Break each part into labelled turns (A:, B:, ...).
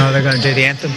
A: Oh, they're going to do the anthem.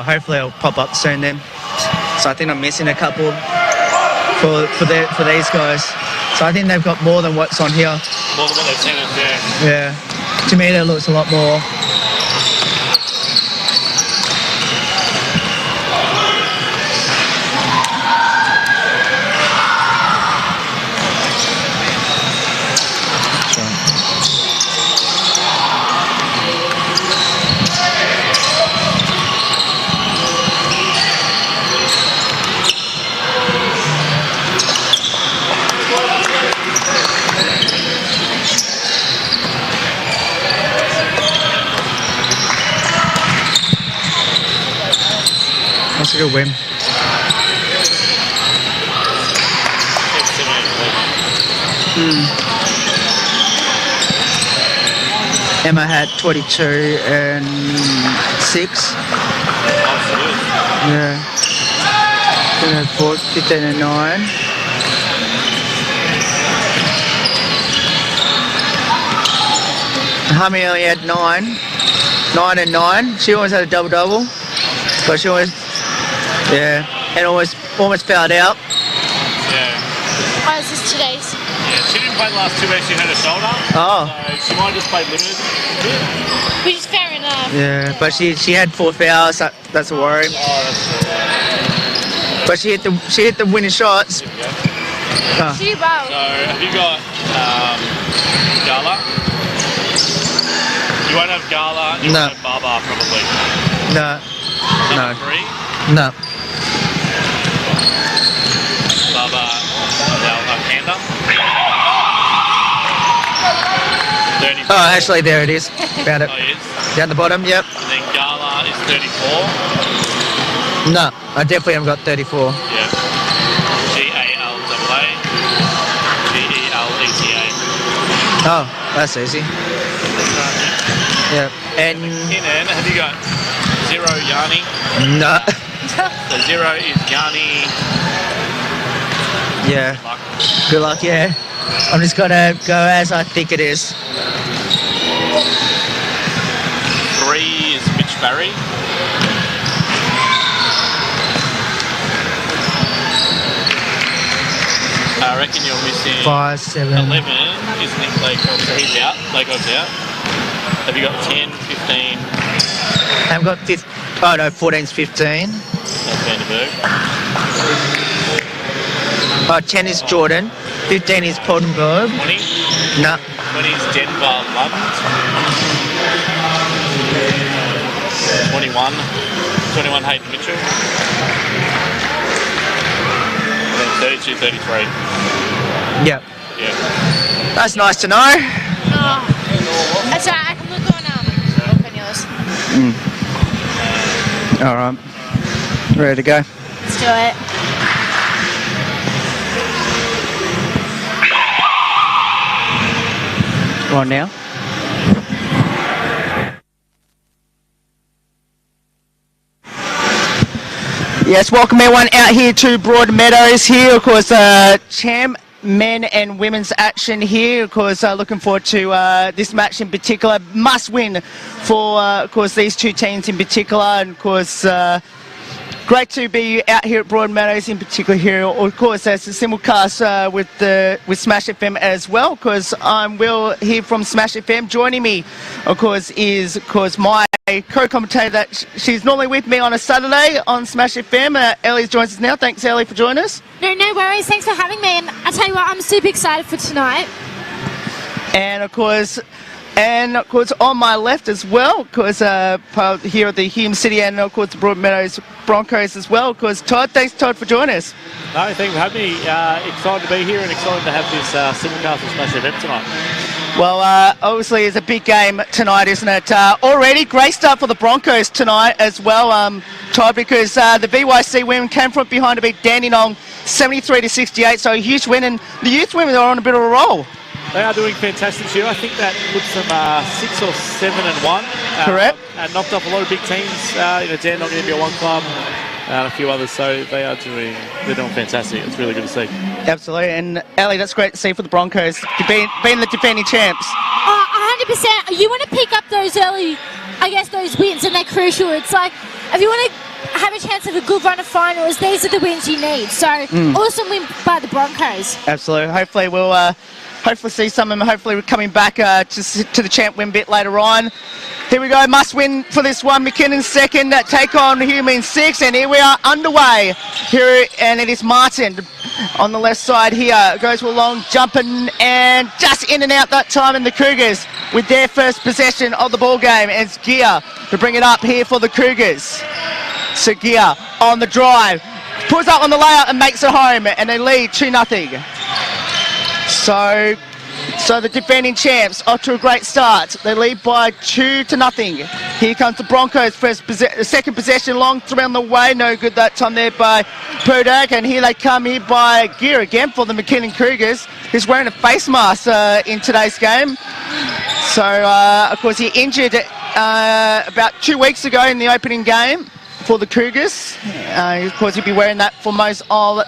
A: Hopefully it'll pop up soon then. So I think I'm missing a couple for these guys. So I think they've got more than what's on here.
B: More than what they've sent us, yeah.
A: Yeah. To me that looks a lot more. That's a good win. Emma had 22 and 6. Yeah. 15 and 9. Hummy only had 9. 9 and 9. She always had a double-double. But she always... Yeah, and almost fouled out.
C: Yeah.
D: Oh, is this today's?
C: Yeah, she didn't play the last 2 weeks, she hurt her shoulder.
A: Oh.
C: So she might have just played limited.
D: Which is fair enough.
A: Yeah, but she had 4 fouls, that's a worry.
C: Oh, that's cool.
A: But she hit the winning shots.
D: Oh. She well.
C: So have you got Gala? You won't have Gala, you won't have Baba probably.
A: No.
C: Number 3?
A: No.
C: Baba, Panda. 34.
A: Oh, actually, there it is. Found it.
C: Oh, yes.
A: Down the bottom, yep.
C: And then Gala is 34.
A: No, I definitely haven't got 34.
C: Yeah. G-A-L-A-A. G-E-L-E-T-A.
A: Oh, that's easy. Yeah. And
C: McKinnon, have you got 0 Yanni?
A: No.
C: So 0 is Yanni.
A: Yeah. Good luck, yeah. I'm just gonna go as I think it is.
C: 3 is Mitch Barry. I reckon you're missing
A: 5, 7.
C: 11 is Nick Laycock, so he's out. Laycock's out. Have you got 10, 15?
A: I've got 15. Oh no, 14's 15.
C: That's Vanderberg.
A: Oh, 10 is Jordan. 15 is Poldenberg.
C: 20?
A: No.
C: 20 is Denver Lund. 21 Hayden Mitchell. And then 32, 33.
A: Yep.
C: Yeah.
A: That's nice to know.
D: Oh. That's alright, I can look on yours.
A: Alright. Ready to go?
D: Let's do it.
A: On now. Yes, welcome everyone out here to Broadmeadows here. Of course, champ men and women's action here. Of course, looking forward to this match in particular. Must win for, of course, these two teams in particular. And, of course, great to be out here at Broadmeadows in particular here. Of course, as a simulcast with Smash FM as well. Because I'm Will here from Smash FM. Joining me, of course, is, of course, my co-commentator that she's normally with me on a Saturday on Smash FM. Ellie joins us now. Thanks, Ellie, for joining us.
D: No worries. Thanks for having me. And I tell you what, I'm super excited for tonight.
A: And of course, on my left as well, because here at the Hume City, and of course the Broadmeadows Broncos as well. Of course, Todd, thanks Todd for joining us.
B: No, thanks for having me. Excited to be here and excited to have this simulcast with Smash FM tonight.
A: Well, obviously it's a big game tonight, isn't it? Already great start for the Broncos tonight as well, Todd, because the BYC women came from behind to beat Dandenong 73-68, so a huge win, and the youth women are on a bit of a roll.
B: They are doing fantastic this year. I think that puts them 6 or 7-1.
A: Correct.
B: And knocked off a lot of big teams. Dandenong going to be a one club. And a few others, so they're doing fantastic. It's really good to see.
A: Absolutely, and Ellie, that's great to see for the Broncos, being the defending champs.
D: Oh, 100%. You want to pick up those early, I guess, those wins, and they're crucial. It's like, if you want to have a chance of a good run of finals, these are the wins you need. So, awesome win by the Broncos.
A: Absolutely. Hopefully we'll see some of them hopefully coming back to the champ win bit later on. Here we go, must win for this one. McKinnon second, take on Hume in 6, and here we are underway. Here, and it is Martin on the left side here. Goes along, jumping, and just in and out that time, and the Cougars with their first possession of the ball game. And it's Gear to bring it up here for the Cougars. So Gear on the drive, pulls up on the layout and makes it home, and they lead 2-0. So the defending champs off to a great start. They lead by 2-0. Here comes the Broncos' second possession, long three on the way. No good that time there by Podak. And here they come here by Gear again for the McKinnon Cougars, who's wearing a face mask in today's game. So, of course, he injured about 2 weeks ago in the opening game for the Cougars. Of course, he'll be wearing that for most all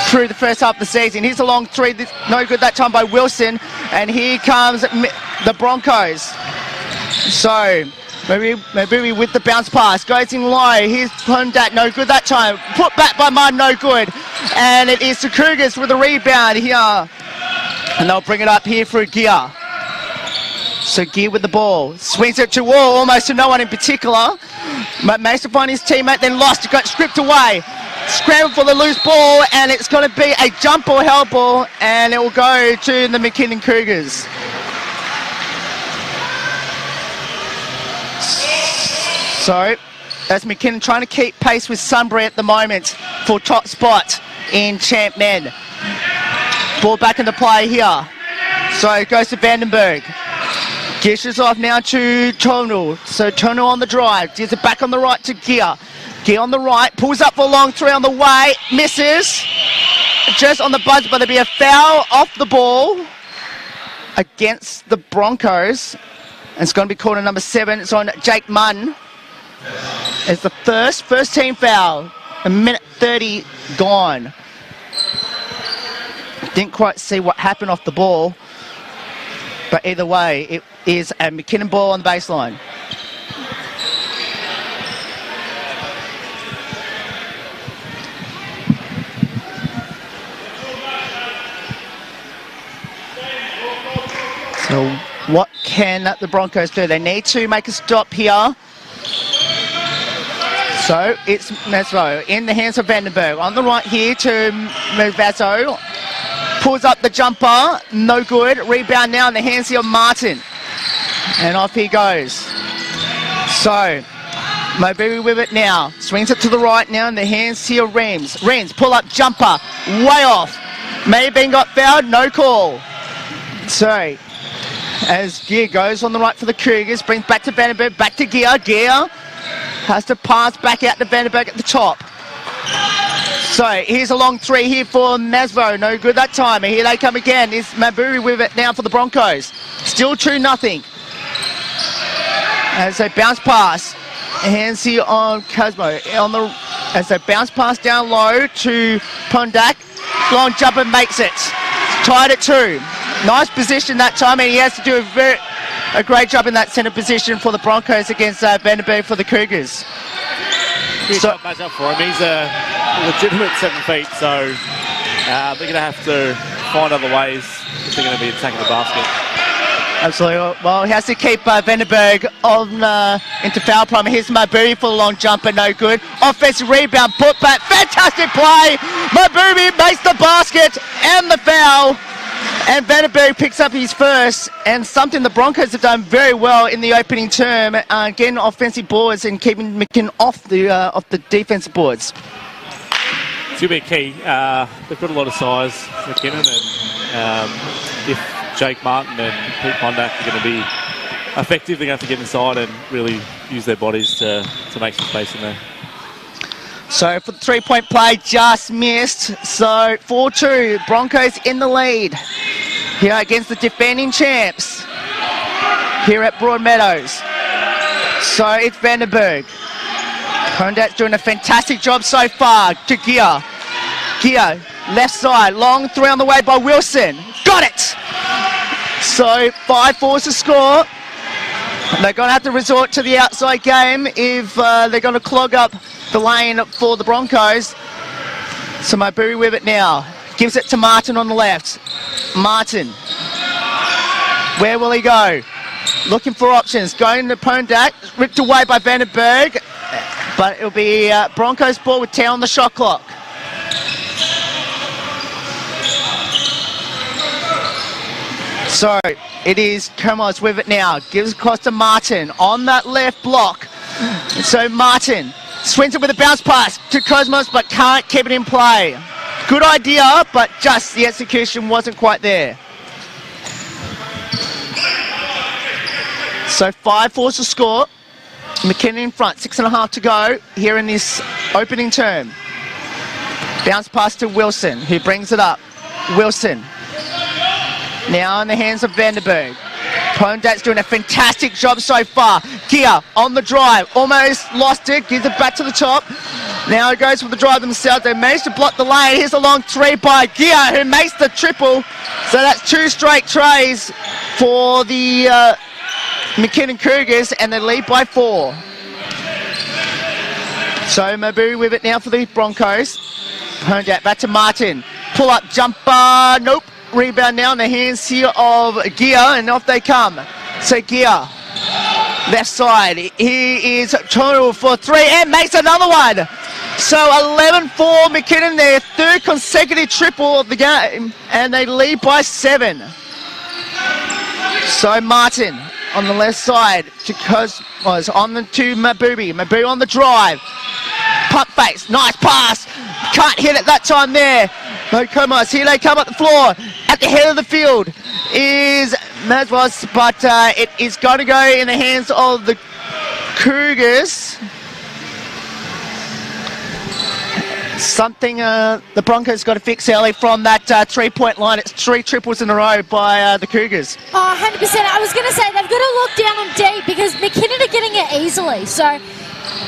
A: through the first half of the season. Here's a long three, no good that time by Wilson, and here comes the Broncos. So maybe with the bounce pass, goes in low. Here's Pondat, no good that time. Put back by Martin, no good, and it is the Cougars with a rebound here, and they'll bring it up here for Gear. So Gear with the ball, swings it to Wall, almost to no one in particular. But managed to find his teammate, then lost, got stripped away. Scrambled for the loose ball, and it's going to be a jump or held ball, and it will go to the McKinnon Cougars. So that's McKinnon trying to keep pace with Sunbury at the moment for top spot in champ men. Ball back into play here. So it goes to Vandenberg. Gishes off now to Tonal. So Tonal on the drive. Gives it back on the right to Gear. Gear on the right. Pulls up for a long three on the way. Misses. Just on the buzzer, but there'll be a foul off the ball against the Broncos. And it's going to be called on number 7. It's on Jake Munn. It's the first team foul. A minute 30 gone. Didn't quite see what happened off the ball. But either way, it is a McKinnon ball on the baseline. So what can the Broncos do? They need to make a stop here. So it's Mesro in the hands of Vandenberg. On the right here to Mavazzo. Pulls up the jumper, no good. Rebound now in the hands here of Martin. And off he goes. So, Mobili with it now. Swings it to the right now in the hands here of Reams. Reams, pull up jumper, way off. May have been got fouled, no call. So, as Gear goes on the right for the Cougars, brings back to Vandenberg, back to Gear. Gear has to pass back out to Vandenberg at the top. So here's a long three here for Masvo. No good that time. Here they come again. Is Maburi with it now for the Broncos. Still 2-0. As they bounce pass. Hands here on Cosmo. On the As they bounce pass down low to Pondak. Long jumper makes it. Tied at 2. Nice position that time, and he has to do a great job in that centre position for the Broncos against Vandenberg for the Cougars.
B: So match up for him. He's a legitimate 7 feet, so they're going to have to find other ways if they're going to be attacking the basket.
A: Absolutely. Well, he has to keep Vandenberg on into foul problem. Here's Mabubi for the long jumper, no good. Offensive rebound, put back, fantastic play. Mabubi makes the basket and the foul. And Vandenberg picks up his first, and something the Broncos have done very well in the opening term, getting offensive boards and keeping McKinnon off the defensive boards.
B: It's going to be key. They've got a lot of size, McKinnon, and if Jake Martin and Pete Pondak are going to be effective, they're going to have to get inside and really use their bodies to make some space in there.
A: So for the 3-point play, just missed. So 4-2, Broncos in the lead here against the defending champs here at Broadmeadows. So it's Vandenberg. Condak's doing a fantastic job so far to Gia. Gia, left side, long 3 on the way by Wilson. Got it! So 5-4 to score. They're going to have to resort to the outside game if they're going to clog up the lane for the Broncos. So Mabubi with it now. Gives it to Martin on the left. Martin. Where will he go? Looking for options. Going to Pondak. Ripped away by Vandenberg. But it'll be Broncos ball with 10 on the shot clock. So it is Comoz with it now. Gives across to Martin on that left block. So Martin swings it with a bounce pass to Cosmos, but can't keep it in play. Good idea, but just the execution wasn't quite there. So 5-4 to score. McKinnon in front, 6.5 to go here in this opening term. Bounce pass to Wilson, who brings it up. Wilson. Now in the hands of Vandenberg. Pondak's doing a fantastic job so far. Gia on the drive, almost lost it, gives it back to the top. Now it goes for the drive themselves. They managed to block the lane. Here's a long 3 by Gia, who makes the triple. So that's 2 straight trays for the McKinnon Cougars, and they lead by 4. So Mabubi with it now for the Broncos. Pondak back to Martin. Pull up jumper, nope. Rebound now in the hands here of Gia, and off they come. So Gia, left side. He is total for 3 and makes another one. So 11-4 McKinnon, their 3rd consecutive triple of the game, and they lead by 7. So Martin on the left side to Cosmos, on the to Mabubi. Mabubi on the drive. Pump face, nice pass. Can't hit it that time there. No Comas, here they come up the floor. At the head of the field is Mazwas, but it is going to go in the hands of the Cougars. Something the Broncos got to fix early from that 3-point line. It's 3 triples in a row by the Cougars.
D: Oh, 100%. I was going to say they've got to look down on D because McKinnon are getting it easily. So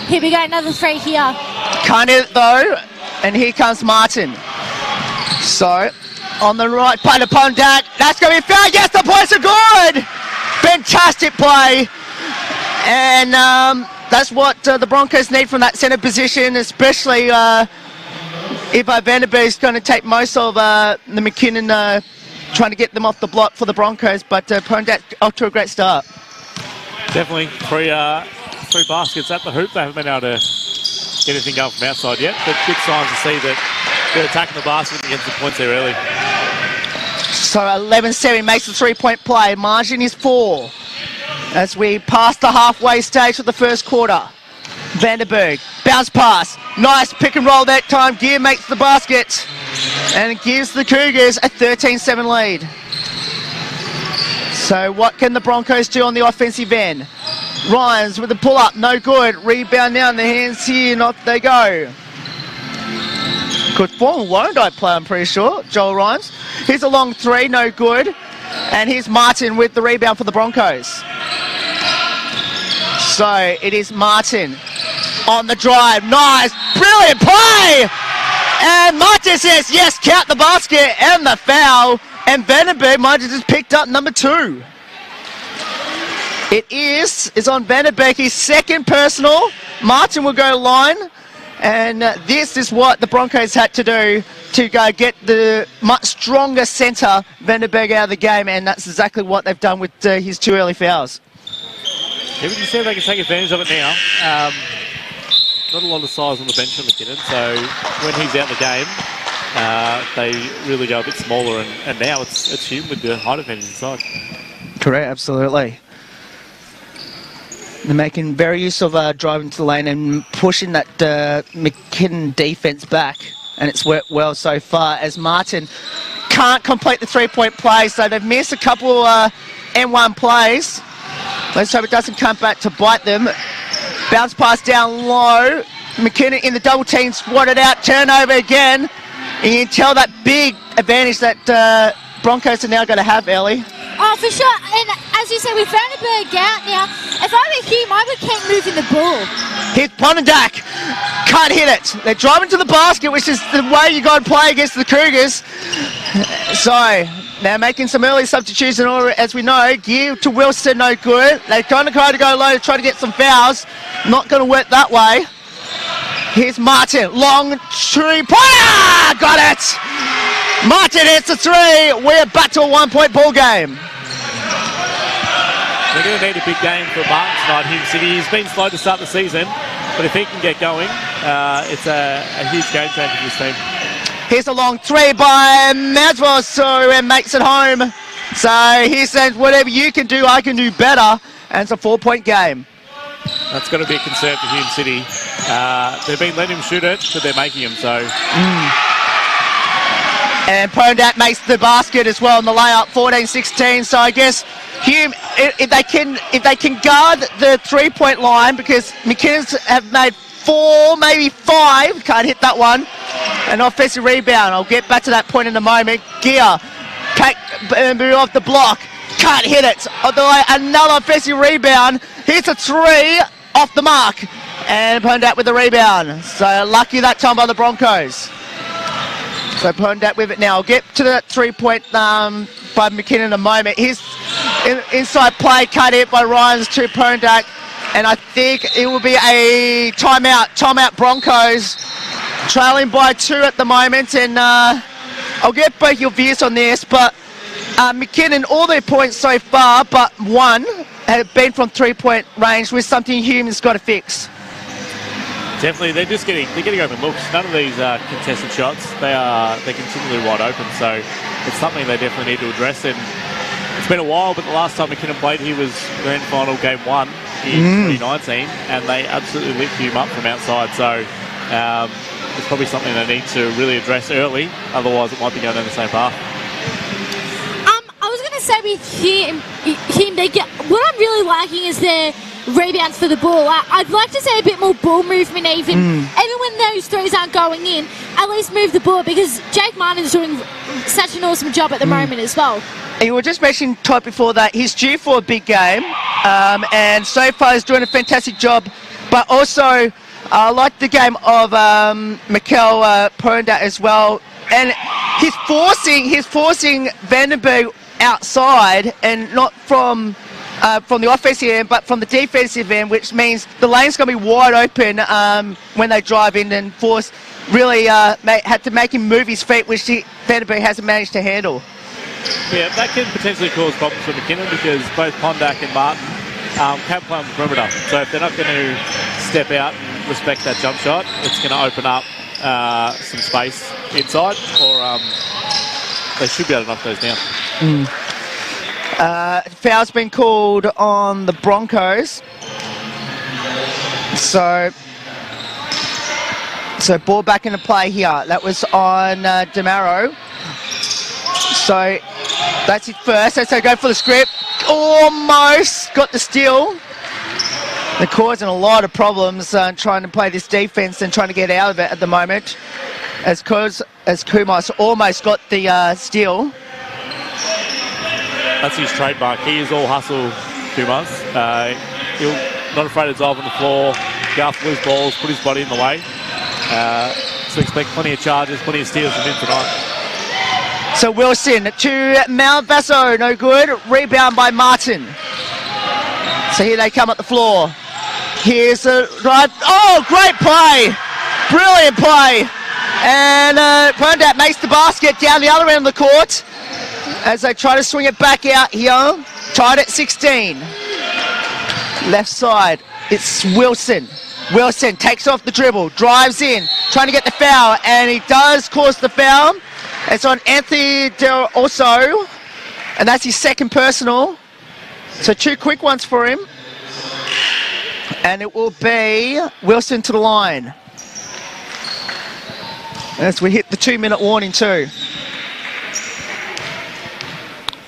D: here we go, another 3 here.
A: Can't hit it though, and here comes Martin. So on the right, play to Pondak. That's going to be found. Yes, the points are good. Fantastic play, and that's what the Broncos need from that centre position, especially if Vandenberg is going to take most of the McKinnon trying to get them off the block for the Broncos, but Pondak off to a great start.
B: Definitely 3 baskets at the hoop. They haven't been able to get anything going from outside yet, but good signs to see that they're attacking the basket and getting some points there early.
A: So 11-7 makes the 3-point play. Margin is 4 as we pass the halfway stage of the first quarter. Vandenberg, bounce pass, nice pick and roll that time. Gear makes the basket and it gives the Cougars a 13-7 lead. So what can the Broncos do on the offensive end? Ryans with the pull-up, no good. Rebound now in the hands here, and off they go. Good form, Won't play, I'm pretty sure. Joel Ryans. Here's a long 3, no good. And here's Martin with the rebound for the Broncos. So it is Martin on the drive. Nice, brilliant play. And Martin says, yes, count the basket and the foul. And Vandenberg might have just picked up number 2. It is on Vandenberg, his second personal. Martin will go line. And this is what the Broncos had to do to go get the much stronger centre, Vandenberg, out of the game. And that's exactly what they've done with his 2 early fouls.
B: Yeah, we can see if they can take advantage of it now. Not a lot of size on the bench for McKinnon, so when he's out of the game, they really go a bit smaller, and now it's Hume with the height advantage inside.
A: Correct, absolutely. They're making very use of driving to the lane and pushing that McKinnon defence back, and it's worked well so far as Martin can't complete the 3-point play, so they've missed a couple N1 plays. Let's hope it doesn't come back to bite them. Bounce pass down low. McKinnon in the double team, swatted out, turnover again. And you can tell that big advantage that Broncos are now going to have, Ellie.
D: Oh, for sure. And as you said, with Vandenberg out now, if I were him, I would keep moving the ball.
A: Here's Ponendak. Can't hit it. They're driving to the basket, which is the way you got to play against the Cougars. So they're making some early substitutions, and as we know, give to Wilson, no good. They're trying to go low to try to get some fouls. Not going to work that way. Here's Martin. Long 3-pointer. Got it. Martin hits the 3. We're back to a 1-point ball game.
B: They're going to need a big game for Martin tonight, Hume City. He's been slow to start the season, but if he can get going, it's a huge game changer for this team.
A: Here's a long 3 by Maswell, so it makes it home. So he says, whatever you can do, I can do better. And it's a 4-point game.
B: That's got to be a concern for Hume City. They've been letting him shoot it, but they're making him, so.
A: And Pondat makes the basket as well in the layup, 14-16. So I guess Hume, if they can guard the 3-point line, because McKinnon's have made 4, maybe 5, can't hit that one. An offensive rebound. I'll get back to that point in a moment. Gear, move off the block, can't hit it. Another offensive rebound. Hits a 3 off the mark. And Pondat with the rebound. So lucky that time by the Broncos. So Pondat with it now. I'll get to that 3-point by McKinnon in a moment. His inside play cut hit by Ryans to Pondat. And I think it will be a timeout. Timeout Broncos. Trailing by 2 at the moment. And I'll get both your views on this. But McKinnon, all their points so far, but 1 have been from 3-point range, with something Hume's got to fix.
B: Definitely, they're getting overlooked. None of these contested shots, they're continually wide open, so it's something they definitely need to address. And it's been a while, but the last time McKinnon played, he was grand final game 1 in 2019, and they absolutely lit Hume up from outside. So it's probably something they need to really address early, otherwise it might be going down the same path.
D: I was going to say with Hume, what I'm really liking is their rebounds for the ball. I'd like to see a bit more ball movement even when those threes aren't going in, at least move the ball, because Jake Martin's doing such an awesome job at the moment as well.
A: You were just mentioning Todd before that, he's due for a big game, and so far he's doing a fantastic job, but also I like the game of Mikel Pondat as well, and he's forcing Vandenberg outside, and not from the offensive end, but from the defensive end, which means the lane's going to be wide open when they drive in, and force really had to make him move his feet, which Vandenberg hasn't managed to handle.
B: Yeah, that can potentially cause problems for McKinnon, because both Pondak and Martin can play on the perimeter. So if they're not going to step out and respect that jump shot, it's going to open up some space inside, or they should be able to knock those down.
A: Foul's been called on the Broncos. So ball back into play here. That was on Demaro. So that's it first. So go for the script. Almost got the steal. They're causing a lot of problems trying to play this defense and trying to get out of it at the moment. As Kumar almost got the steal.
B: That's his trademark. He is all hustle, Kumas. He'll not afraid to dive on the floor, go after loose balls, put his body in the way. So expect plenty of charges, plenty of steals from him tonight.
A: So Wilson to Malvaso, no good. Rebound by Martin. So here they come at the floor. Here's the drive. Oh, great play. Brilliant play. And Perndat makes the basket down the other end of the court as they try to swing it back out here. Tied at 16. Left side, it's Wilson. Wilson takes off the dribble, drives in, trying to get the foul, and he does cause the foul. It's on Anthony Del Oso, and that's his second personal. So 2 quick ones for him. And it will be Wilson to the line. As we hit the 2-minute warning too.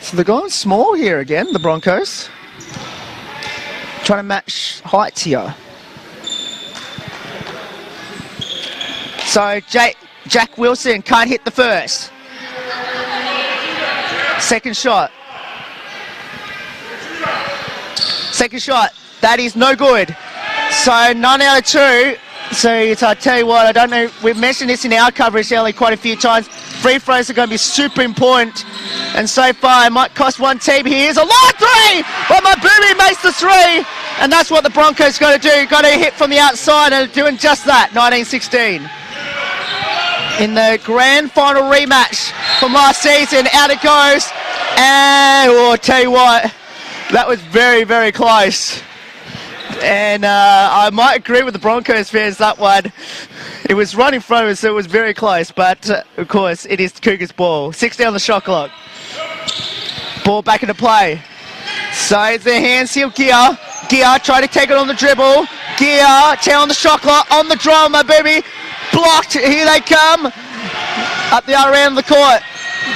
A: So they're going small here again, the Broncos. Trying to match heights here. So Jack Wilson can't hit the first. Second shot. Second shot. That is no good. So 9 out of 2. So I tell you what, I don't know, we've mentioned this in our coverage earlier quite a few times. Free throws are going to be super important. And so far, it might cost one team. Here's a long 3! But Mabumi makes the 3. And that's what the Broncos got to do. Got to hit from the outside and doing just that, 19-16. In the grand final rematch from last season, out it goes. And I'll tell you what, that was very, very close. And I might agree with the Broncos fans that one. It was right in front of us, so it was very close. But, of course, it is the Cougars' ball. 6 down the shot clock. Ball back into play. So it's their hands here, Gia. Gia trying to take it on the dribble. Gia, 10 on the shot clock, on the draw, my baby. Blocked, here they come. Up the other end of the court.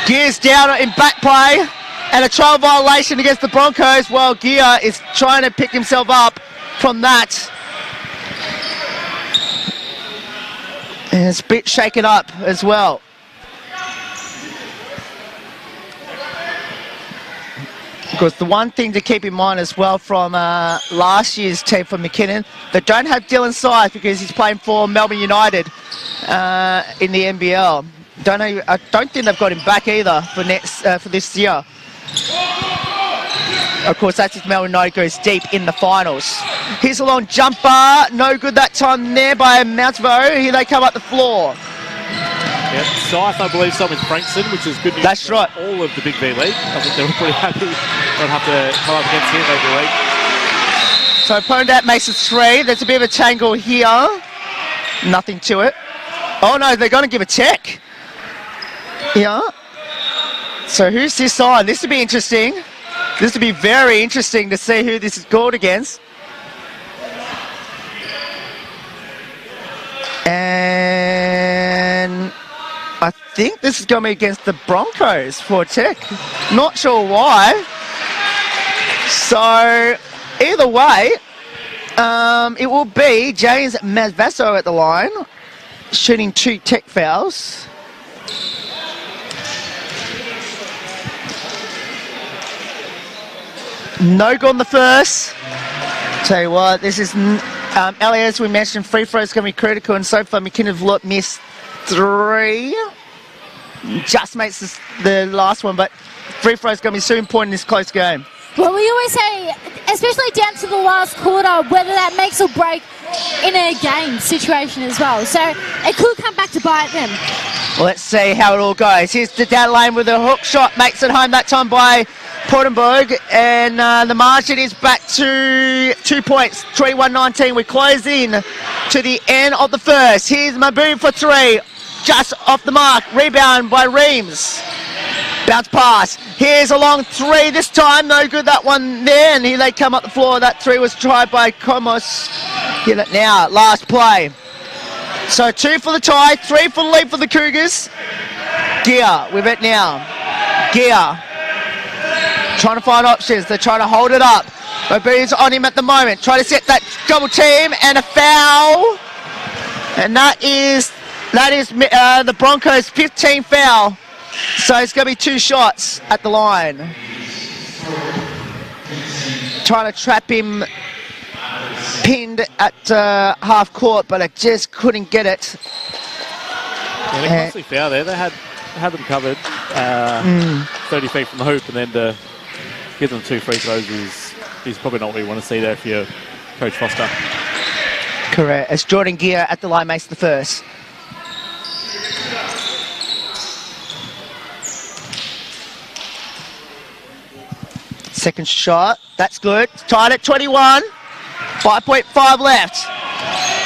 A: Gia's down in back play. And a trial violation against the Broncos while Gia is trying to pick himself up from that. And it's a bit shaken up as well. Because the one thing to keep in mind as well from last year's team for McKinnon, they don't have Dylan Size because he's playing for Melbourne United in the NBL. I don't think they've got him back either for this year. Of course, that's if Melbourne United goes deep in the finals. Here's a long jumper, no good that time there by Mountvo. Here they come up the floor.
B: Yep, Scythe, I believe, some with Frankson, which is good news.
A: That's right.
B: All of the Big V League. I think they were pretty happy. Don't have to come up against here, Big V League.
A: So Pondat makes a 3. There's a bit of a tangle here. Nothing to it. Oh no, they're going to give a check. Yeah. So who's this on? This would be interesting. This would be very interesting to see who this is called against. And I think this is going to be against the Broncos for a check. Not sure why. So either way, it will be James Mazvaso at the line, shooting 2 tech fouls. No good on the first. Tell you what, this is Elliot, as we mentioned, free throws going to be critical, and so far McKinnon missed 3. Just makes the last one, but free throws going to be so important in this close game.
D: Well, we always say, especially down to the last quarter, whether that makes or break in a game situation as well. So it could come back to bite them.
A: Well, let's see how it all goes. Here's the down lane with a hook shot, makes it home that time by Portenberg, and the margin is back to 2 points, 21-19. We close in to the end of the first. Here's Mabuni for 3, just off the mark. Rebound by Reams. Bounce pass. Here's a long 3 this time. No good that one there, and here they come up the floor. That 3 was tried by Komos. Get it now. Last play. So 2 for the tie, 3 for the lead for the Cougars. Gia with it now. Gia trying to find options. They're trying to hold it up. Mabuni's on him at the moment. Trying to set that double team, and a foul. And that is the Broncos' 15th foul. So it's going to be 2 shots at the line. Trying to trap him pinned at half court, but I just couldn't get it.
B: Yeah, they're costly foul there. They had them covered 30 feet from the hoop, and then to give them 2 free throws is probably not what you want to see there if you're Coach Foster.
A: Correct. As Jordan Gear at the line makes the first. Second shot. That's good. Tied at 21. 5.5 left.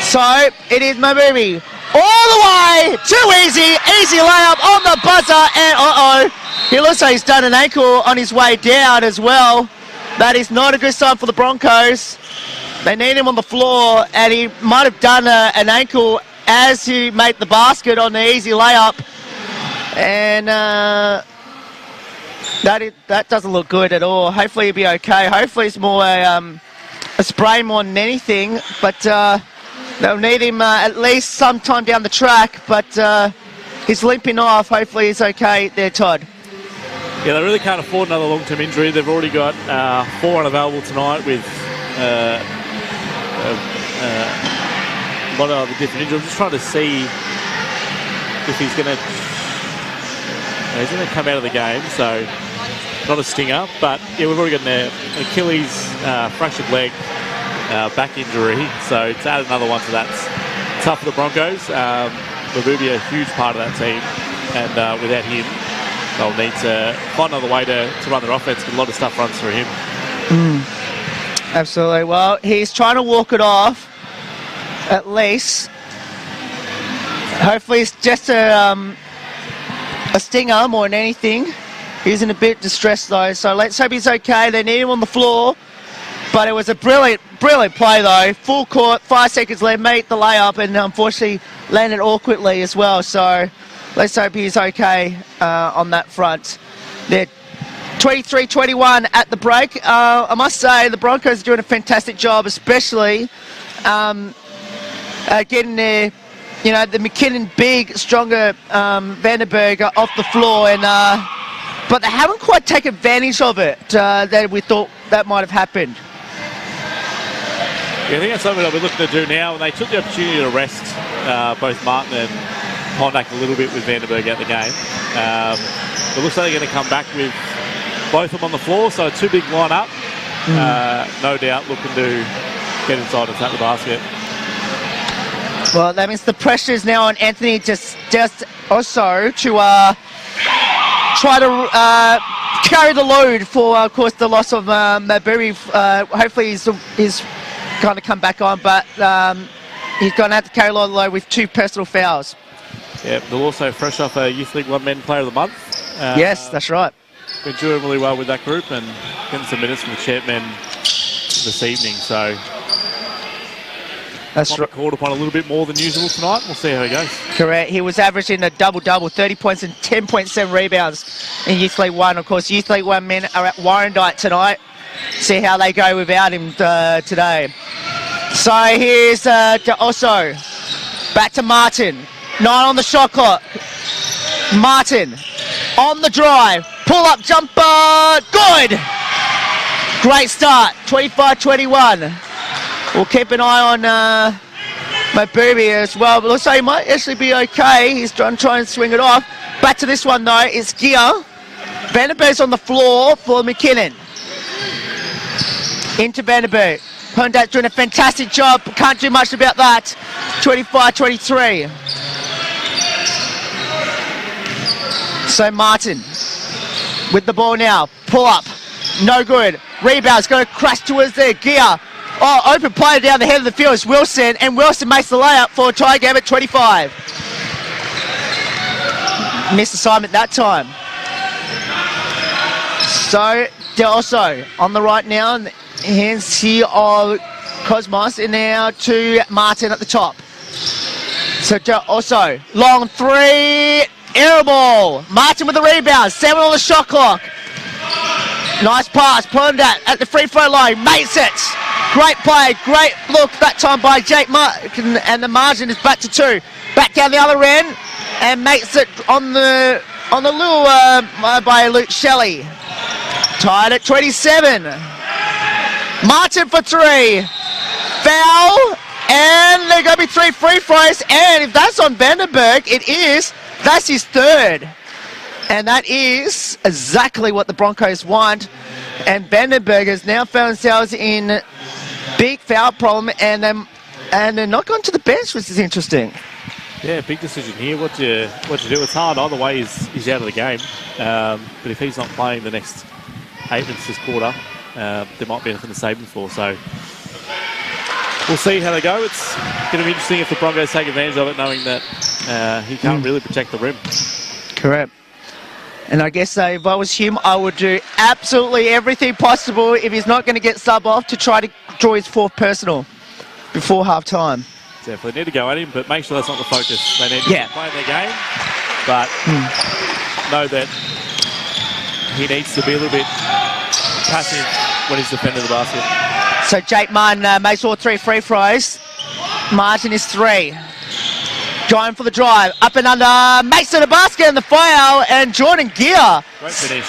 A: So it is Mabubi. All the way. Too easy. Easy layup on the buzzer. And he looks like he's done an ankle on his way down as well. That is not a good sign for the Broncos. They need him on the floor, and he might have done an ankle as he made the basket on the easy layup. And that doesn't look good at all. Hopefully he'll be okay. Hopefully it's more a sprain more than anything. But they'll need him at least sometime down the track. But he's limping off. Hopefully he's okay there, Todd.
B: Yeah, they really can't afford another long-term injury. They've already got 4 unavailable tonight with a lot of other different injuries. I'm just trying to see if he's going to come out of the game. So not a stinger, but yeah, we've already got an Achilles, fractured leg, back injury. So to add another one to that's tough for the Broncos. Mabubi a huge part of that team, and without him, they'll need to find another way to run their offense, because a lot of stuff runs through him.
A: Absolutely. Well, he's trying to walk it off, at least. Hopefully it's just a stinger more than anything. He's in a bit distressed though, so let's hope he's okay. They need him on the floor, but it was a brilliant play though. Full court, 5 seconds left, made the layup, and unfortunately landed awkwardly as well. So let's hope he's okay on that front. They're 23-21 at the break. I must say the Broncos are doing a fantastic job, especially getting their, the McKinnon big, stronger Vandenberg off the floor, and but they haven't quite taken advantage of it that we thought that might have happened.
B: Yeah, I think that's something that we're looking to do now, and they took the opportunity to rest both Martin and Pondak a little bit with Vandenberg out the game. It looks like they're going to come back with both of them on the floor, so a 2 big line-up. No doubt looking to get inside and tap the basket.
A: Well, that means the pressure is now on Anthony just also to try to carry the load for, of course, the loss of Mabubi. Hopefully he's kind of come back on, but he's going to have to carry a lot of the load with 2 personal fouls.
B: Yeah, they're also fresh off a Youth League 1 Men Player of the Month.
A: Yes, that's right.
B: Been doing really well with that group and getting some minutes from the Champmen this evening, so
A: that's right.
B: Called upon a little bit more than usual tonight. We'll see how he goes.
A: Correct. He was averaging a double-double, 30 points and 10.7 rebounds in Youth League 1. Of course, Youth League 1 men are at Warrandyte tonight. See how they go without him today. So here's also back to Martin. 9 on the shot clock. Martin on the drive. Pull-up jumper. Good. Great start. 25-21. We'll keep an eye on Mabubi as well. But looks like he might actually be okay. He's trying to swing it off. Back to this one, though. It's Gear. Vandenberg's on the floor for McKinnon. Into Vandenberg. Pondak's doing a fantastic job. Can't do much about that. 25-23. So Martin with the ball now. Pull up. No good. Rebound's going to crash towards there. Gear. Oh, open player down the head of the field is Wilson, and Wilson makes the layup for a tie game at 25. Missed assignment that time. So Delso on the right now, and hands here of Cosmos, and now to Martin at the top. So also long 3, air ball. Martin with the rebound, 7 on the shot clock. Nice pass, Pondak at the free throw line, makes it. Great play, great look that time by Jake Martin, and the margin is back to 2. Back down the other end, and makes it on the little by Luke Shelley. Tied at 27. Martin for 3. Foul, and there are going to be 3 free throws, and if that's on Vandenberg, that's his third. And that is exactly what the Broncos want. And Vandenberg has now found themselves in big foul problem, and they're not going to the bench, which is interesting.
B: Yeah, big decision here. What do you do? It's hard. Either way, he's out of the game. But if he's not playing the next 8 minutes this quarter, there might be anything to save him for. So we'll see how they go. It's going to be interesting if the Broncos take advantage of it, knowing that he can't really protect the rim.
A: Correct. And I guess if I was Hume, I would do absolutely everything possible if he's not going to get sub off to try to draw his 4th personal before half-time.
B: Definitely need to go at him, but make sure that's not the focus. They need to keep playing their game, but know that he needs to be a little bit passive when he's defending the basket.
A: So Jake Martin makes all 3 free throws. Martin is 3. Going for the drive, up and under, makes it a basket and the foul, and Jordan Gear.
B: Great finish.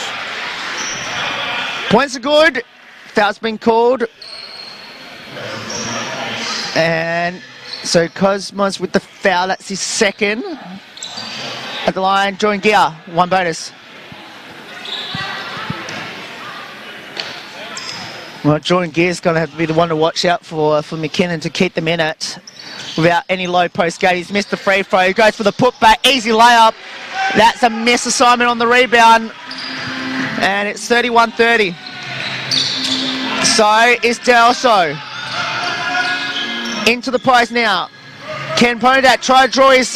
A: Points are good, foul's been called. And so Cosmos with the foul, that's his 2nd. At the line, Jordan Gear, 1 bonus. Well, Jordan Gear's going to have to be the one to watch out for McKinnon to keep them in it without any low post gate. He's missed the free throw. He goes for the putback. Easy layup. That's a miss assignment on the rebound. And it's 31-30. So it's Delso. Into the post now. Ken Pondat try to draw his